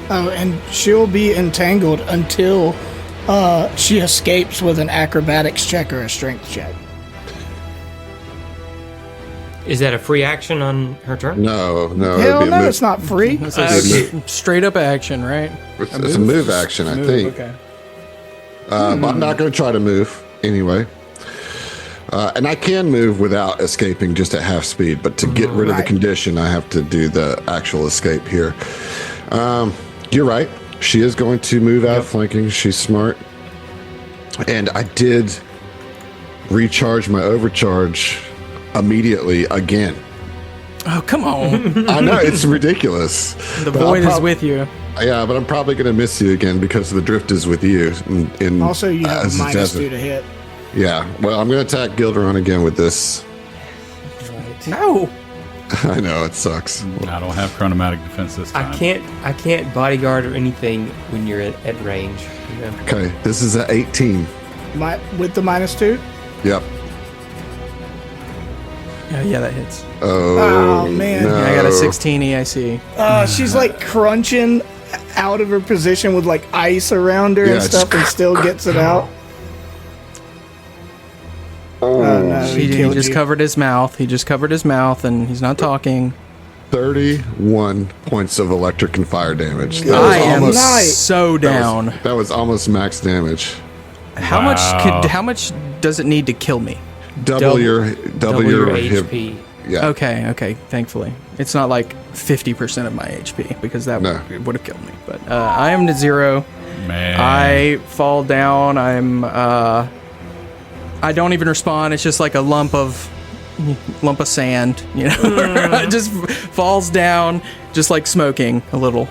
Oh, and she'll be entangled until she escapes with an acrobatics check or a strength check. Is that a free action on her turn? No. Hell no, it's not free. It's straight up action, right? It's a move action, I think. Okay. But I'm not going to try to move anyway. And I can move without escaping just at half speed, but to get rid of the condition, I have to do the actual escape here. You're right. She is going to move out flanking. She's smart. And I did recharge my overcharge immediately again. Oh, come on. I know, it's ridiculous. The But void I'll is with you. Yeah, but I'm probably going to miss you again because the drift is with you. Also, you have a as a -2 desert. to hit. Yeah, well, I'm going to attack Gilderon again with this. No. I know, it sucks. I don't have chronomatic defense this time. I can't bodyguard or anything when you're at range. You know? Okay, this is an 18. With the -2? Yep. Yeah, that hits. Oh, man. no. I got a 16 EIC. She's like crunching out of her position with like ice around her Yeah, and stuff and still gets it out. Oh, no, He killed just you. covered his mouth. He just covered his mouth, and he's not talking. 31 points of electric and fire damage. That I was am almost, Nice. so down. that was almost max damage. How much does it need to kill me? Double your hip. HP. Yeah. Okay, thankfully. It's not like 50% of my HP, because that No. would have killed me. But I am to 0. Man. I fall down. I don't even respond. It's just like a lump of sand, you know. It just falls down, just like smoking a little.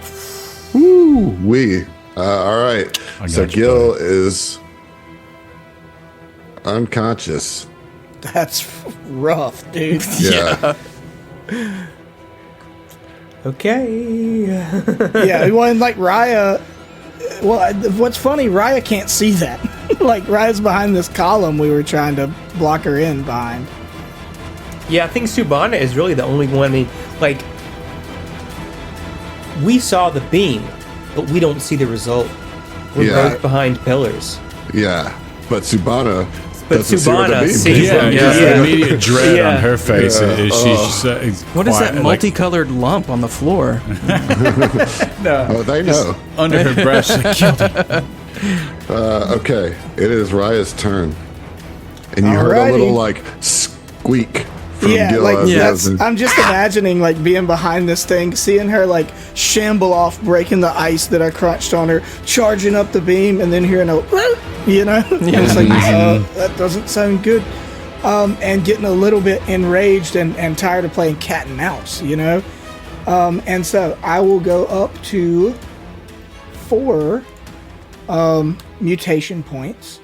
Woo wee. All right. So got you, Gil is unconscious. That's rough, dude. Yeah. Okay. Yeah, well, and like Raya. Well, what's funny, Raya can't see that. Like Raya's behind this column we were trying to block her in behind. Yeah, I think Subana is really the only one. I mean, like, we saw the beam, but we don't see the result. We're Yeah. both behind pillars. Yeah. But Subana. But doesn't see what the Subana beam sees is. them. Just Yeah. the immediate dread Yeah. on her face. What is that multicolored lump on the floor? Oh, they know. Under her breath, she killed him. Okay. It is Raya's turn. And you heard a Alrighty. little, like, squeak from Yeah, Gil. like as- I'm just imagining like being behind this thing, seeing her like shamble off, breaking the ice that I crunched on her, charging up the beam, and then hearing a, you know, and it's like that doesn't sound good, and getting a little bit enraged and tired of playing cat and mouse, you know, and so I will go up to 4 mutation points.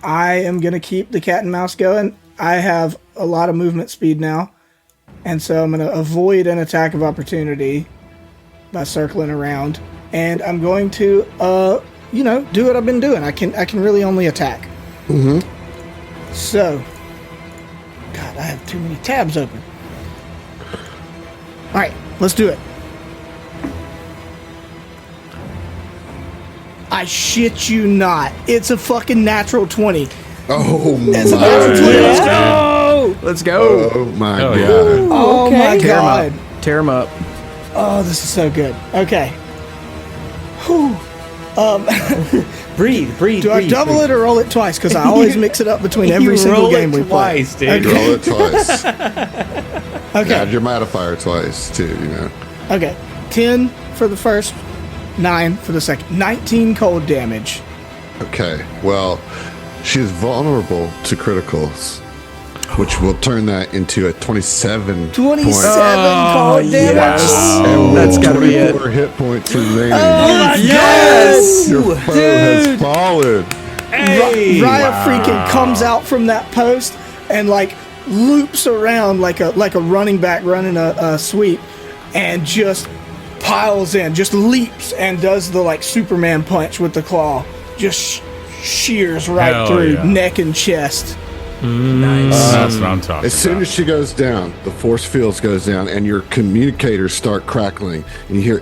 I am going to keep the cat and mouse going. I have a lot of movement speed now. And so I'm going to avoid an attack of opportunity by circling around. And I'm going to, do what I've been doing. I can really only attack. So, God, I have too many tabs open. All right, let's do it. I shit you not. It's a fucking natural 20. Oh, my. It's a natural 20. Let's go. Let's go. Oh, my Oh, God. yeah. Oh, my Tear 'em God. up. Tear him up. Oh, this is so good. Okay. Whew. Breathe. Do I double it or roll it twice? Because I always mix it up between every single game we play. twice, dude. Roll it twice. Okay. Add your modifier twice, too, you know. Okay. 10 for the first, 9 for the second. 19 cold damage. Okay, well, she is vulnerable to criticals, which will turn that into a 27 27 point. cold damage. yes. And That's gotta be it. 24 hit points remaining. Yes! Your foe has fallen. Raya freaking comes out from that post and like loops around like a running back running a sweep and just piles in, just leaps and does the like Superman punch with the claw. Just shears right Hell through yeah. neck and chest. That's what I'm talking As soon about. as she goes down, the force fields goes down, and your communicators start crackling, and you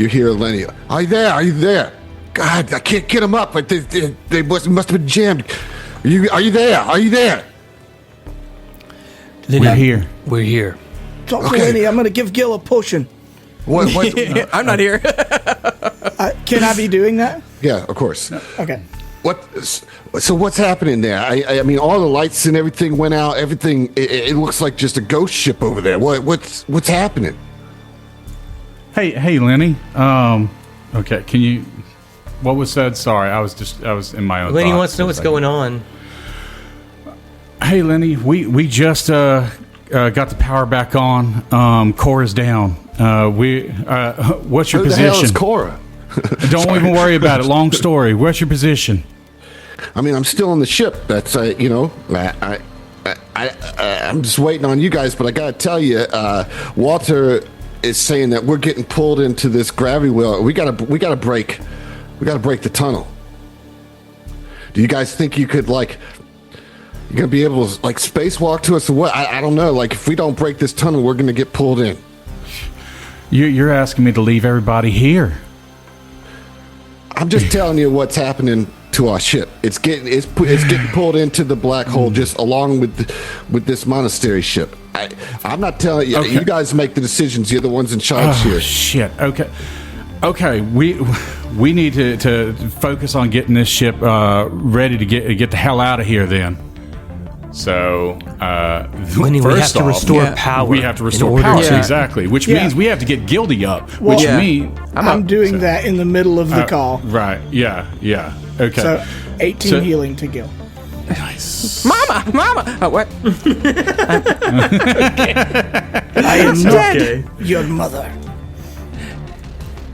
hear Lenny. Are you there? Are you there? God, I can't get them up. But they must have been jammed. Are you there? Are you there? We're here. We're here. Talk to Okay. Lenny. I'm gonna give Gil a potion. What? I'm not here. Can I be doing that? Yeah, of course. Okay. What? So what's happening there? I mean, all the lights and everything went out. Everything. It looks like just a ghost ship over there. What's happening? Hey, Lenny. Okay, can you? What was said? Sorry, I was in my own. Lenny thoughts wants to know what's going on. Hey, Lenny, we just got the power back on. Cora's down. What's your Who the position? hell is Cora? Don't even worry about it. Long story. What's your position? I mean, I'm still on the ship. That's I'm just waiting on you guys. But I gotta tell you, Walter is saying that we're getting pulled into this gravity well. We gotta break the tunnel. Do you guys think you could you're gonna be able to spacewalk to us or what? I don't know. Like, if we don't break this tunnel, we're gonna get pulled in. You're asking me to leave everybody here. I'm just telling you what's happening to our ship. It's getting pulled into the black hole just along with this monastery ship. I'm not telling you. Okay. You guys make the decisions. You're the ones in charge here. Shit. Okay. We need to focus on getting this ship ready to get the hell out of here. Then. So, Lenny, we have first to off, restore power. We have to in restore order power, to- exactly. Which Yeah. means we have to get Gildy up. Well, which yeah. means I'm doing that in the middle of the call. Right? Yeah. Okay. So 18 So- healing to Gil. Nice. Mama! Oh, what? I am dead. not your mother.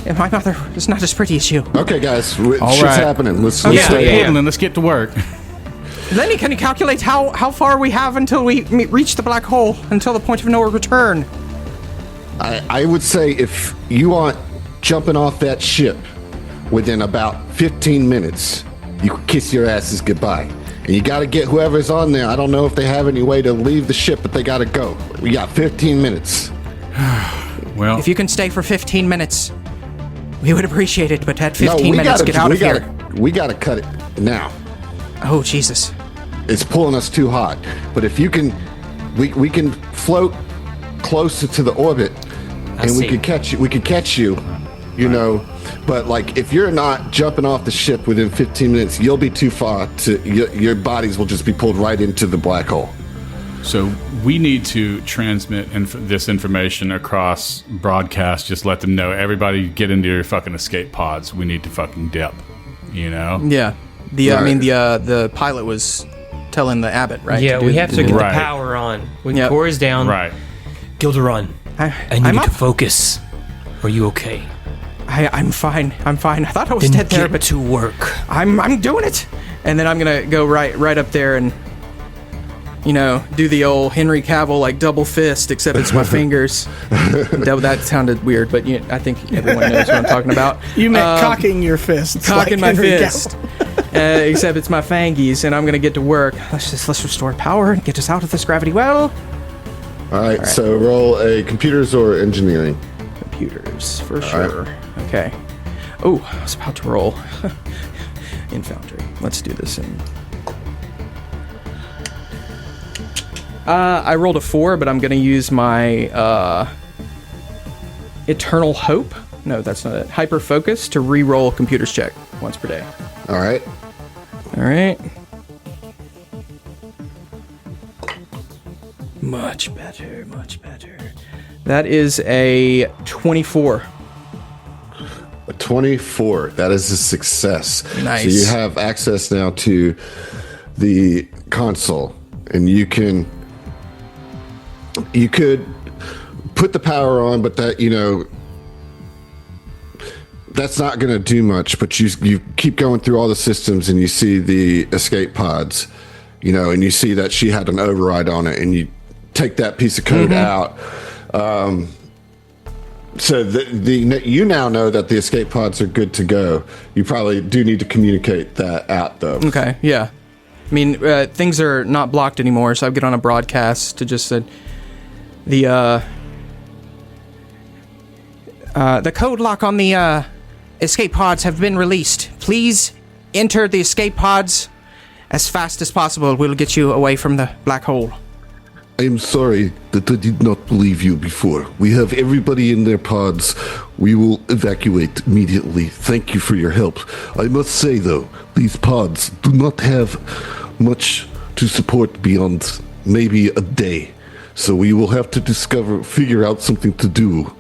Yeah, my mother is not as pretty as you. Okay, guys. All Shit's right. happening. Let's Stop stay on. piddling, let's get to work. Lenny, can you calculate how far we have until we reach the black hole, until the point of no return? I would say if you aren't jumping off that ship within about 15 minutes, you can kiss your asses goodbye. And you got to get whoever's on there. I don't know if they have any way to leave the ship, but they got to go. We got 15 minutes. Well, If you can stay for 15 minutes, we would appreciate it, but at 15 we minutes, get out of here. We got to cut it now. Oh, Jesus. It's pulling us too hot. But if you can, we can float closer to the orbit, and we see. could catch you. We could catch you, you know. But if you're not jumping off the ship within 15 minutes, you'll be too far. Your bodies will just be pulled right into the black hole. so we need to transmit this information across broadcast. Just let them know. Everybody, get into your fucking escape pods. We need to fucking dip. You know. Yeah. Right. The pilot was telling the abbot, right? Yeah, we have to get Right. the power on. When Yep. Cora's down, Right. Gilda, run. I I'm need up. to focus. Are you okay? I'm fine. I thought I was Then dead there, get but to work. I'm doing it. And then I'm gonna go right up there and, do the old Henry Cavill double fist, except it's my fingers. That sounded weird, but I think everyone knows what I'm talking about. You meant cocking your fists. Cocking like my Henry fist. Except it's my fangies, and I'm gonna get to work. Let's restore power and get us out of this gravity well. All right. So roll a computers or engineering. Computers, for sure. Okay. Oh, I was about to roll. In Foundry. Let's do this in... I rolled a 4, but I'm going to use my Eternal Hope. No, that's not it. Hyper Focus to re-roll computers check once per day. All right. All right. Much better, much better. That is a 24. A 24. That is a success. Nice. So you have access now to the console, and you could put the power on, but that's not going to do much. But you keep going through all the systems, and you see the escape pods, and you see that she had an override on it, and you take that piece of code out. So you now know that the escape pods are good to go. You probably do need to communicate that out, though. Okay, yeah. I mean, things are not blocked anymore, so I get on a broadcast to just say the code lock on the escape pods have been released. Please enter the escape pods as fast as possible. We'll get you away from the black hole. I'm sorry that I did not believe you before. We have everybody in their pods. We will evacuate immediately. Thank you for your help. I must say, though, these pods do not have much to support beyond maybe a day. So we will have to figure out something to do.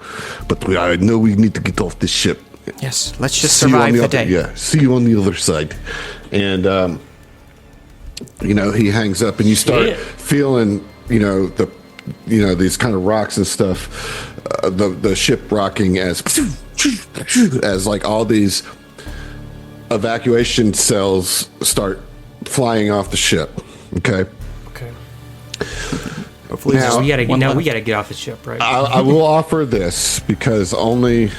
But I know we need to get off this ship. Yes, let's just See you on survive the other- day. Yeah, see you on the other side. And, he hangs up and you start Shit. feeling, these kind of rocks and stuff, the ship rocking as like all these evacuation cells start flying off the ship. Okay. Hopefully, Now- we gotta one left. get off the ship, right? I will offer this because only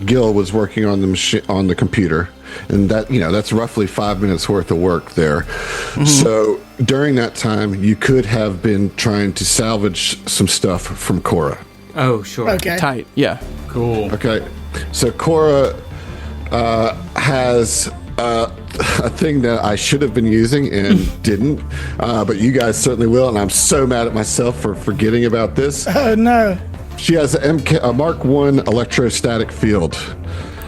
Gil was working on the computer, and that's roughly 5 minutes worth of work there. So during that time, you could have been trying to salvage some stuff from Cora. Oh, sure. Okay. tight. Yeah. Cool. Okay, so Cora has a thing that I should have been using and didn't, but you guys certainly will, and I'm so mad at myself for forgetting about this. Oh no. She has a Mark 1 electrostatic field.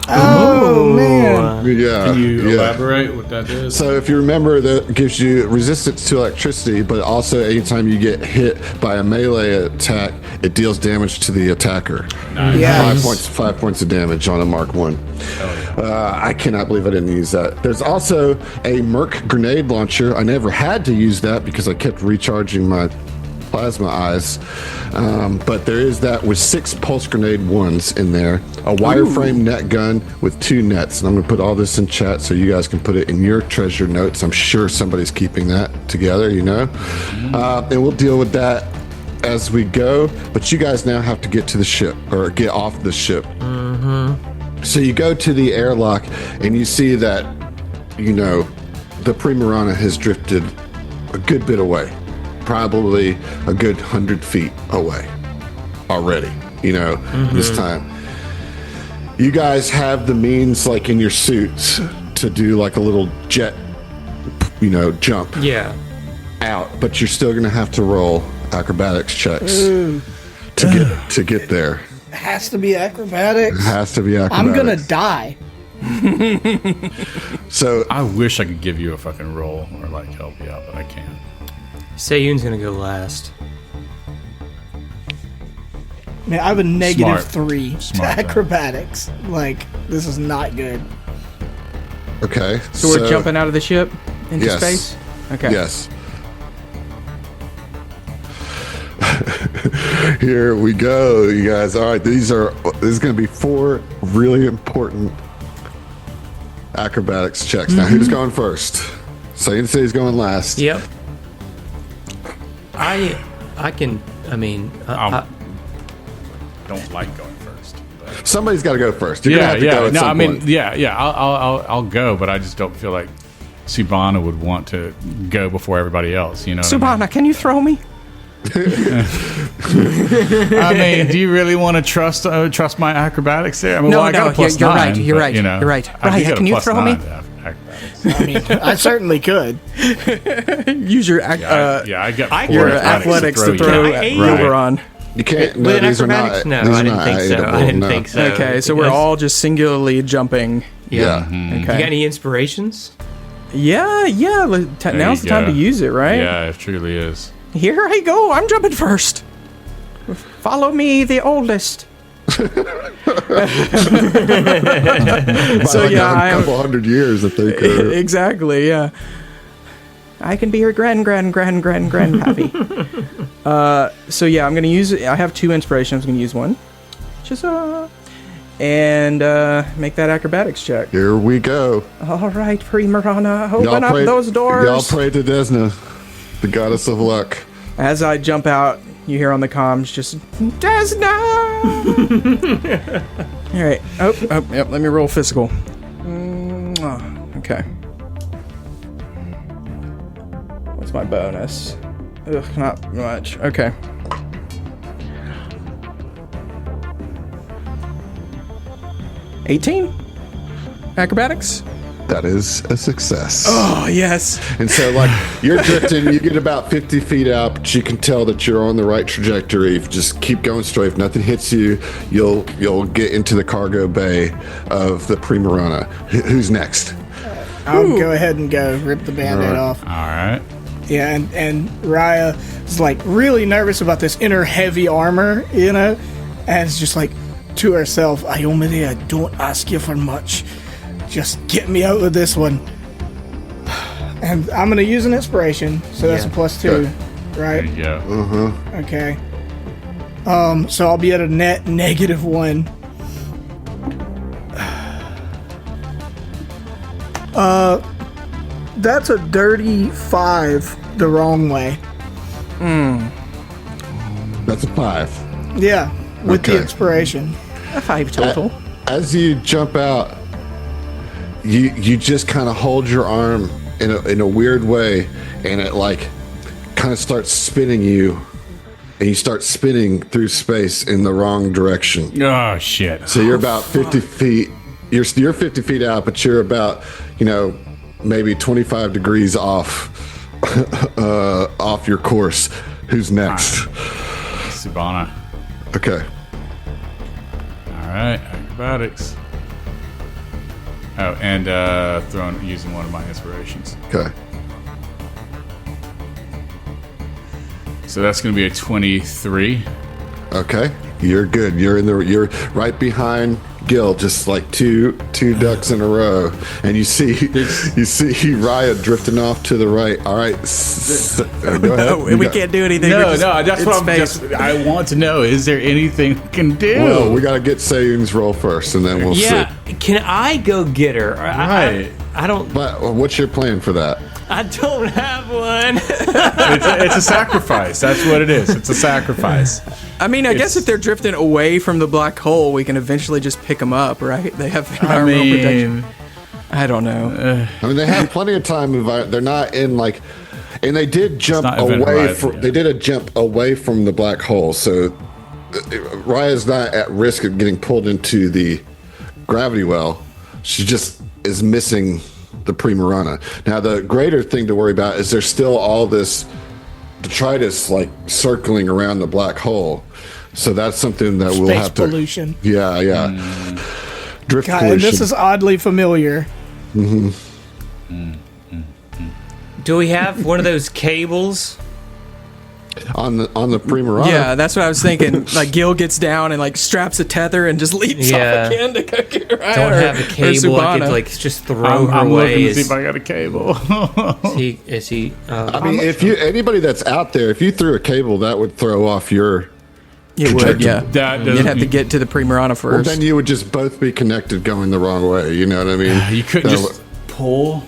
Oh man. Yeah. Can you yeah. elaborate what that is? So if you remember, that gives you resistance to electricity, but also anytime you get hit by a melee attack, it deals damage to the attacker. Yeah. 5 points of damage on a Mark 1. I cannot believe I didn't use that. There's also a Merc grenade launcher. I never had to use that because I kept recharging my plasma eyes. But there is that with 6 pulse grenade ones in there, a wireframe net gun with 2 nets. And I'm going to put all this in chat so you guys can put it in your treasure notes. I'm sure somebody's keeping that together, And we'll deal with that as we go. But you guys now have to get to the ship or get off the ship. So you go to the airlock and you see that, the Primarana has drifted a good bit away. Probably a good 100 feet away already, this time. You guys have the means, like in your suits, to do like a little jet, jump Yeah. out, but you're still going to have to roll acrobatics checks to get there. It has to be acrobatics. It has to be acrobatics. I'm gonna die. So I wish I could give you a fucking roll or like help you out, but I can't. Sayun's gonna go last. Man, I have a Smart. -3 to Smart, though. acrobatics. Like, this is not good. okay, So we're jumping out of the ship into Yes. space? Okay. Yes. Here we go, you guys. All right, this is going to be 4 really important acrobatics checks. Now, who's going first? Saying he's going last. Yep. I can. I mean, Don't like going first. But. Somebody's got to go first. You're gonna have to go at No, some I mean, point. yeah. I'll go, but I just don't feel like Subhana would want to go before everybody else. You know. What Subhana, can you throw me? I mean, do you really want to trust my acrobatics there? I mean, No, I got a plus you're 9, right, you're but, right, you're right. I do Raya, get a can you plus throw me? 9 to acrobatics. I mean, I certainly could. Use your I get I- 4 your athletics athletics to throw you. at Right. Oberon. You can't. With these are not. acrobatics? No, these I are didn't not think so. aidable, I didn't no. think so. Okay, so we're Because- all just singularly jumping. Yeah. Okay. You got any inspirations? Yeah. Now's the you time go. to use it, right? Yeah, it truly is. Here I go. I'm jumping first. Follow me, the oldest. By So, like yeah, I a am- couple hundred years, I think. Exactly, yeah. I can be your grandpappy. So yeah, I'm gonna use. I have 2 inspirations. I'm gonna use one, and make that acrobatics check. Here we go. All right, Primarana, open Y'all up pray, those doors. Y'all pray to Desna, the goddess of luck. As I jump out, you hear on the comms just Desna. All right. Oh, yep. Let me roll physical. Okay. What's my bonus? Ugh, not much. Okay. $18 acrobatics. That is a success. Oh yes. And so, like, you're drifting, you get about 50 feet out, but you can tell that you're on the right trajectory. If you just keep going straight, if nothing hits you, you'll get into the cargo bay of the Primarana. Who's next? I'll go ahead and go rip the band-aid off. All right. Yeah, and Raya is like really nervous about this inner heavy armor, you know, and it's just like to herself, Ayomide, I don't ask you for much. Just get me out of this one. And I'm going to use an inspiration, so that's a +2, right? There you go. Okay. So I'll be at a net -1. That's a dirty 5 the wrong way. That's a 5. Yeah, with the Okay. inspiration. A 5 total. As you jump out, you just kind of hold your arm in a weird way, and it like kind of starts spinning you, and you start spinning through space in the wrong direction. Oh shit! So you're about 50 feet. You're 50 feet out, but you're about, maybe 25 degrees off off your course. Who's next? Subana. Okay. All right, acrobatics. Oh, and using one of my inspirations. Okay. So that's going to be a 23. Okay. You're good. You're right behind Gil, just like two ducks in a row, and you see Raya drifting off to the right. All right. Go ahead. We can't do anything. No, that's what I want to know. Is there anything we can do? Well, we got to get Sayun's roll first, and then we'll see. Can I go get her? Right. I don't. But what's your plan for that? I don't have one. It's a sacrifice. That's what it is. It's a sacrifice. I mean, I guess if they're drifting away from the black hole, we can eventually just pick them up, right? They have environmental protection. I don't know. I mean, they have plenty of time. They're not in like, and they did jump away from. They did a jump away from the black hole, so Raya's not at risk of getting pulled into the gravity well. She just is missing the Primarana. Now, the greater thing to worry about is there's still all this detritus like circling around the black hole. So that's something that we'll have to. Space pollution. Yeah. Drift God, pollution. and this is oddly familiar. Do we have one of those cables? on the Primarana. Yeah, that's what I was thinking. Like Gil gets down and like straps a tether and just leaps off again to go get Raya. Don't have a cable. I could like just throw her I'm away. looking to see if I got a cable. Is he? I mean, if anybody that's out there, if you threw a cable, that would throw off your. You would, yeah. You'd have to get to the Primarana first. Well, then you would just both be connected going the wrong way. You know what I mean? You couldn't just pull.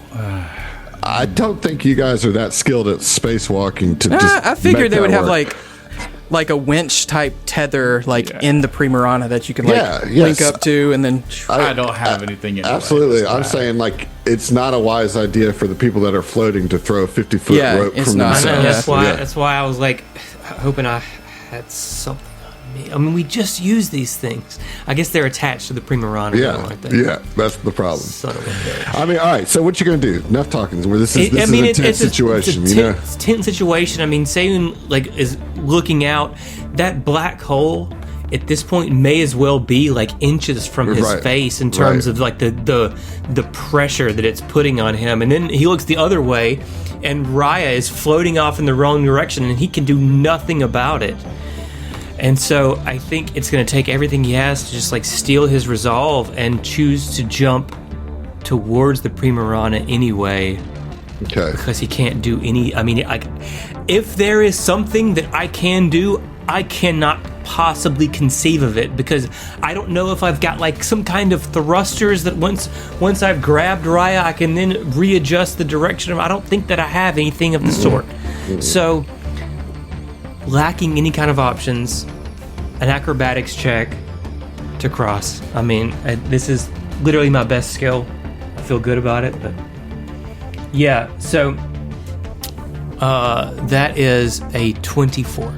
I don't think you guys are that skilled at spacewalking to just. I figured they would have work. like a winch type tether in the Primarana that you can link up to, and then I don't have anything. Anyway. Absolutely, I'm saying like it's not a wise idea for the people that are floating to throw a 50-foot rope it's from not. themselves. That's why I was like hoping I had something on me. I mean, we just use these things. I guess they're attached to the Primarana. Yeah, that's the problem. Son of a bitch. I mean, all right. So what you gonna do? Enough talking. This is a tense situation. It's a tense situation. I mean, Sayun is looking out. That black hole at this point may as well be like inches from his face in terms of like the pressure that it's putting on him. And then he looks the other way, and Raya is floating off in the wrong direction, and he can do nothing about it. And so I think it's going to take everything he has to just like steal his resolve and choose to jump towards the Primarana anyway. Okay. Because he can't do any. I mean, if there is something that I can do, I cannot possibly conceive of it, because I don't know if I've got like some kind of thrusters that once I've grabbed Raya, I can then readjust the direction. I don't think that I have anything of the sort. So, lacking any kind of options, an acrobatics check to cross. I mean, this is literally my best skill. I feel good about it, but yeah. So that is a 24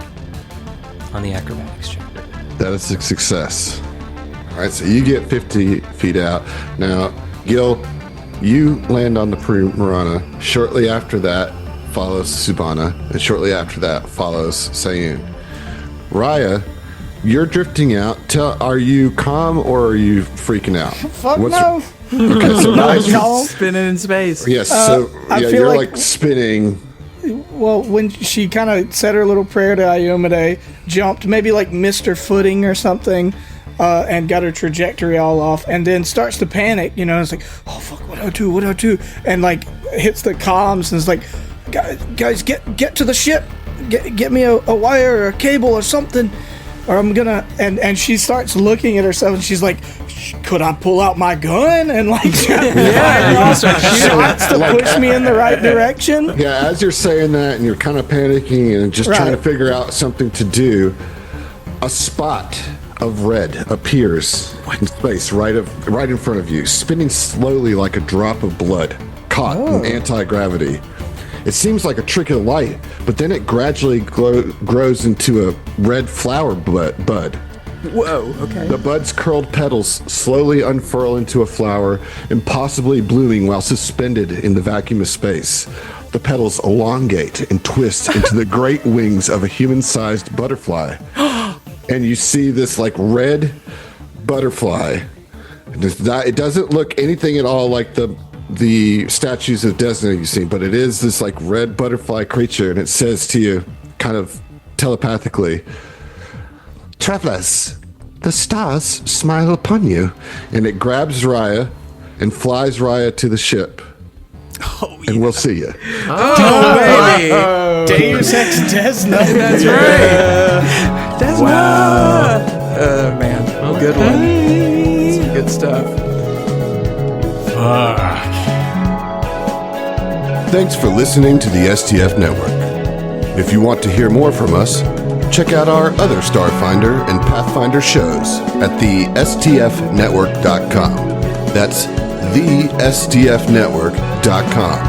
on the acrobatics check. That is a success. All right, so you get 50 feet out. Now, Gil, you land on the Primarana. Shortly after that follows Subana, and shortly after that follows Sayun. Raya, you're drifting out. Are you calm or are you freaking out? Fuck no. Okay, so now spinning in space. yes, I feel you're like like spinning. Well, when she kind of said her little prayer to Ayomide, jumped, maybe like missed her footing or something, and got her trajectory all off, and then starts to panic, it's like, oh fuck, what do I do? And like hits the comms and is like, guys, get to the ship, get me a wire or a cable or something, or I'm gonna, and she starts looking at herself and she's like, could I pull out my gun and like shots to push me in the right direction? Yeah, as you're saying that and you're kind of panicking and just trying to figure out something to do, a spot of red appears in space right in front of you, spinning slowly like a drop of blood caught in anti-gravity. It seems like a trick of light, but then it gradually grows into a red flower bud. Whoa, okay. The bud's curled petals slowly unfurl into a flower, impossibly blooming while suspended in the vacuum of space. The petals elongate and twist into the great wings of a human-sized butterfly. And you see this like red butterfly. It doesn't look anything at all like the statues of Desna you've seen, but it is this like red butterfly creature, and it says to you, kind of telepathically, "Travelers, the stars smile upon you." And it grabs Raya and flies Raya to the ship. Oh, yeah. And we'll see you. Oh, baby. Deus Ex Desna. That's right. Desna. Wow. Man. Good one. Some good stuff. Fuck. Thanks for listening to the STF Network. If you want to hear more from us, check out our other Starfinder and Pathfinder shows at the STFnetwork.com. That's the STFnetwork.com.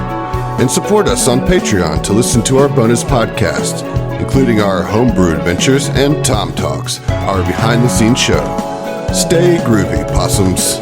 And support us on Patreon to listen to our bonus podcast, including our homebrew adventures and Tom Talks, our behind-the-scenes show. Stay groovy, possums.